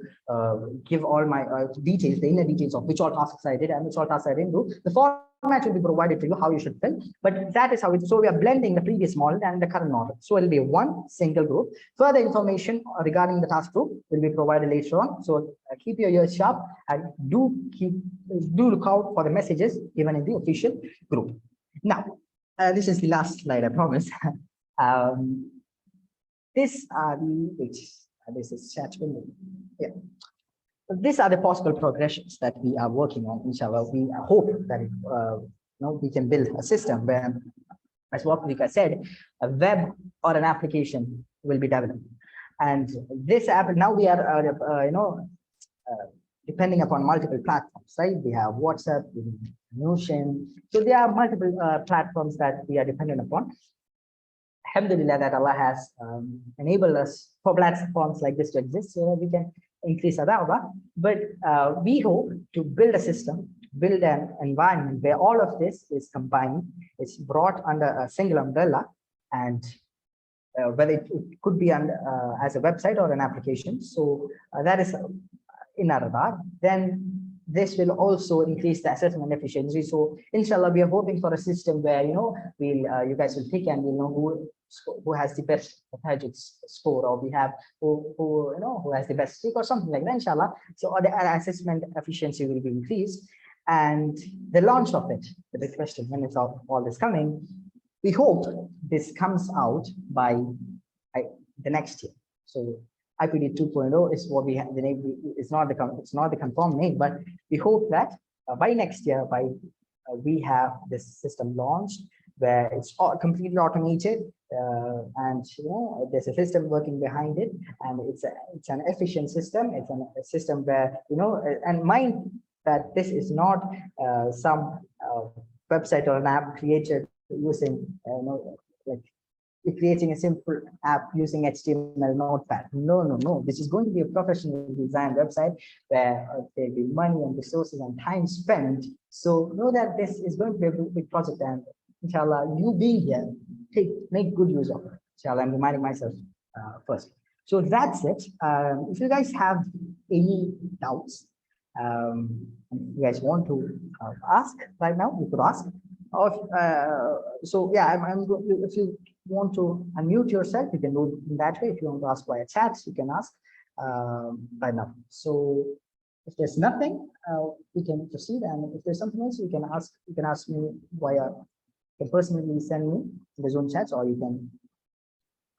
give all my details, the inner details of which all tasks I did and which all tasks I didn't do. The format will be provided to you how you should fill, but that is how it. So we are blending the previous model and the current model. So it will be one single group. Further information regarding the task group will be provided later on. So keep your ears sharp and do look out for the messages given in the official group. Now, this is the last slide, I promise. This is chat window. Yeah. So these are the possible progressions that we are working on. Inshallah, we hope that we can build a system where, as Wafi said, a web or an application will be developed. And this app, now we are, depending upon multiple platforms, right? We have WhatsApp, we have Notion. So there are multiple platforms that we are dependent upon. Alhamdulillah that Allah has enabled us for platforms like this to exist so that we can increase our da'wah. But we hope to build a system, build an environment where all of this is combined, it's brought under a single umbrella, and whether it could be as a website or an application. So that is in our radar. Then this will also increase the assessment efficiency. So inshallah, we are hoping for a system where, you guys will pick and we'll know who has the best tahajjud score, or we have who has the best streak or something like that, inshallah. So the assessment efficiency will be increased. And the launch of it, the big question, when is all this coming? We hope this comes out by the next year. So IPD 2.0 is what we have. The name it's not the confirmed name, but we hope that by next year, we have this system launched where it's all completely automated, and there's a system working behind it, and it's an efficient system. It's a system where and mind that this is not some website or an app created using like you're creating a simple app using HTML notepad. No. This is going to be a professionally designed website where there'll be money and resources and time spent. So know that this is going to be a big project, and inshallah, you being here, make good use of it. Inshallah, I'm reminding myself first. So that's it. If you guys have any doubts, you guys want to ask right now, you could ask. So yeah, if you want to unmute yourself, you can do it in that way. If you want to ask via chats, you can ask right now. So if there's nothing, we can proceed. And if there's something else, you can ask me via, you can personally send me the Zoom chats, or you can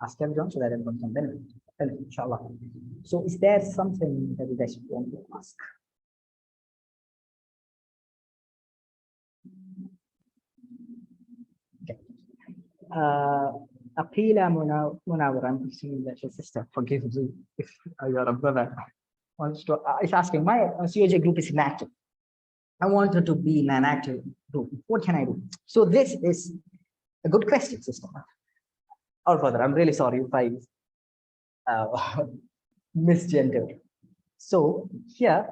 ask everyone so that everyone can benefit, inshallah. So is there something that you guys want to ask? Apila Munawar, I'm assuming that's your sister. Forgive me if you're a brother. Is asking, my COJ group is inactive. I want her to be in an active group. What can I do? So this is a good question, sister. Or further, I'm really sorry if I misgendered. So here,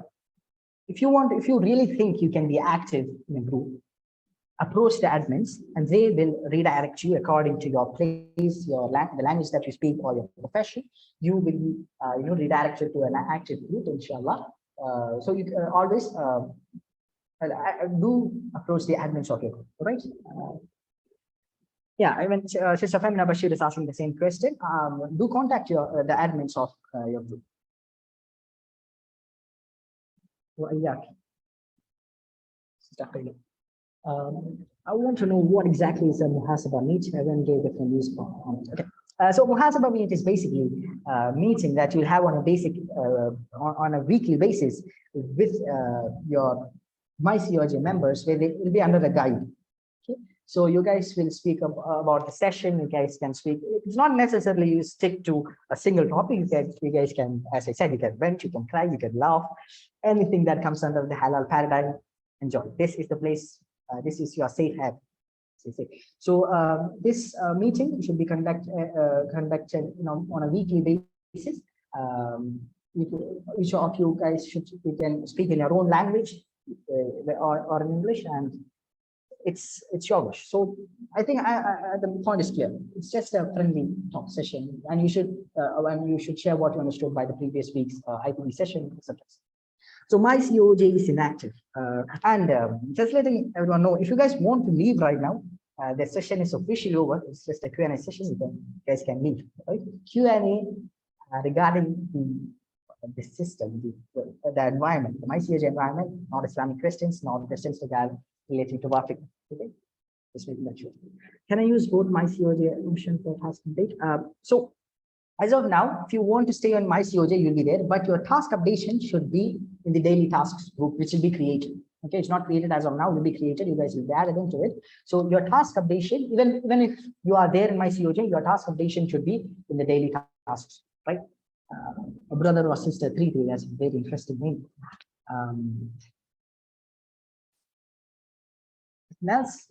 if you really think you can be active in a group, approach the admins, and they will redirect you according to your place, the language that you speak, or your profession. You will redirect you to an active group, inshallah. So you always do approach the admins of your group, right? Yeah, I mean, Sister Femina Bashir is asking the same question. Do contact the admins of your group. Well, yeah. Sister Femina. I want to know what exactly is a muhasabah meet. Everyone gave different news on it. Okay. So muhasabah meet is basically a meeting that you'll have on a weekly basis with your COJ members, where they will be under a guide. Okay. So you guys will speak about the session. You guys can speak. It's not necessarily you stick to a single topic. You guys can, as I said, you can vent, you can cry, you can laugh. Anything that comes under the halal paradigm, enjoy. This is the place. This is your safe haven. So this meeting should be conducted on a weekly basis. Each of you guys you can speak in your own language or in English, and it's your wish. So I think the point is clear. It's just a friendly talk session, and you should share what you understood by the previous week's IPD session, etc. So my COJ is inactive, and just letting everyone know, if you guys want to leave right now, the session is officially over. It's just a Q&A session. You guys can leave. Right? Q&A regarding the system, the environment, the COJ environment, not Islamic Christians, not Christians relating to Wafi. Okay, just making that sure. Can I use both my COJ option for task update? So as of now, if you want to stay on my COJ, you'll be there, but your task updation should be in the daily tasks group, which will be created. Okay, it's not created as of now, will be created. You guys will be added into it. So your task updation, even if you are there in my COJ, your task updation should be in the daily tasks, right? a brother or sister 33. That's a very interesting name. Else?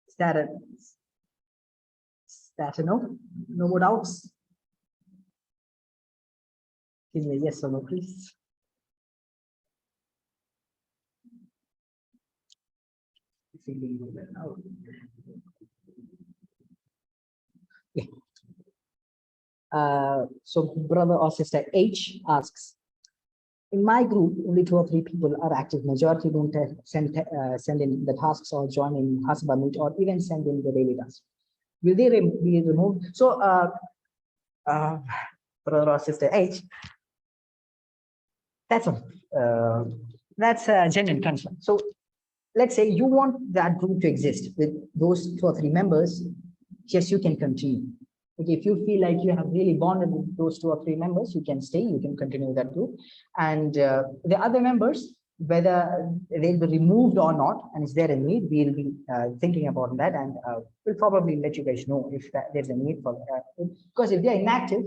Is that a no? No more doubts? Give me a yes or no, please. Yeah. So brother or sister H asks, in my group, only 2 or 3 people are active. Majority don't send in the tasks or join in Hasba Meet or even send in the daily tasks. Will they be removed? So, brother or sister H, that's a genuine concern. So, let's say you want that group to exist with those 2 or 3 members. Yes, you can continue. Okay, if you feel like you have really bonded with those 2 or 3 members, you can stay, you can continue that group. And the other members, whether they'll be removed or not, and is there a need, we'll be thinking about that, and we'll probably let you guys know if there's a need for that. Because if they're inactive,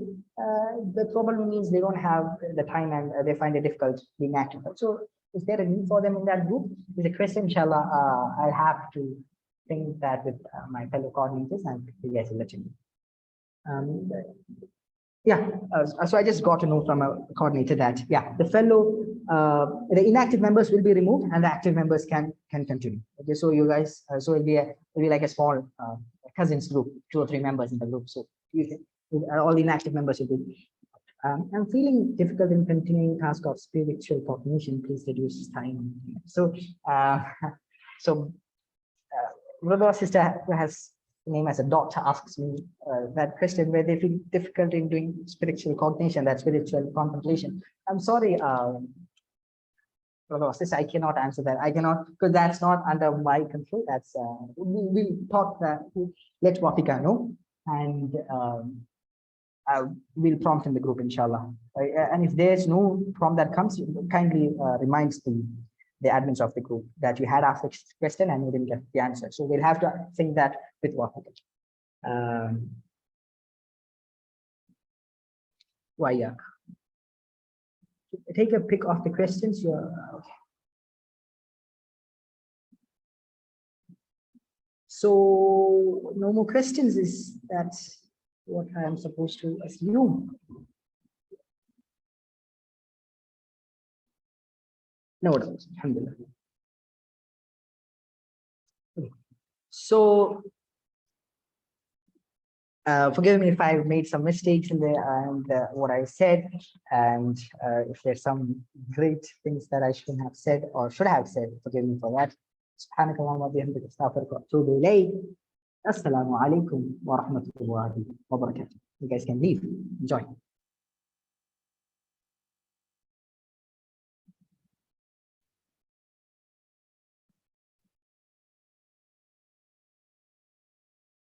the problem means they don't have the time and they find it difficult being active. So is there a need for them in that group? Is a question, inshallah, I'll have to think that with my fellow coordinators, and you guys will let you know. So I just got to know from a coordinator that the inactive members will be removed and the active members can continue. Okay, so you guys, so it'll be like a small cousins group, 2 or 3 members in the group. So all the inactive members will be. I'm feeling difficult in continuing task of spiritual cognition. Please reduce time. So, brother or sister who has name as a doctor asks me that question, where they feel difficult in doing spiritual cognition, that spiritual contemplation. I'm sorry, brother or sister, I cannot answer that. I cannot, because that's not under my control. That's we'll talk that. Let Wafika know, and we'll prompt in the group, inshallah. And if there's no prompt that comes, kindly reminds the admins of the group that you had asked the question and you didn't get the answer. So we'll have to think that with Wafika. Take a pick of the questions. Okay. So no more questions. Is that what I am supposed to assume? No, alhamdulillah. So forgive me if I've made some mistakes in there and what I said, and if there's some great things that I shouldn't have said or should have said, forgive me for that. Subhanakallahumma bihamdika astaghfiruka wa atubu ilayk. Assalamu alaikum wa rahmatullahi wa barakatuh. You guys can leave. Enjoy.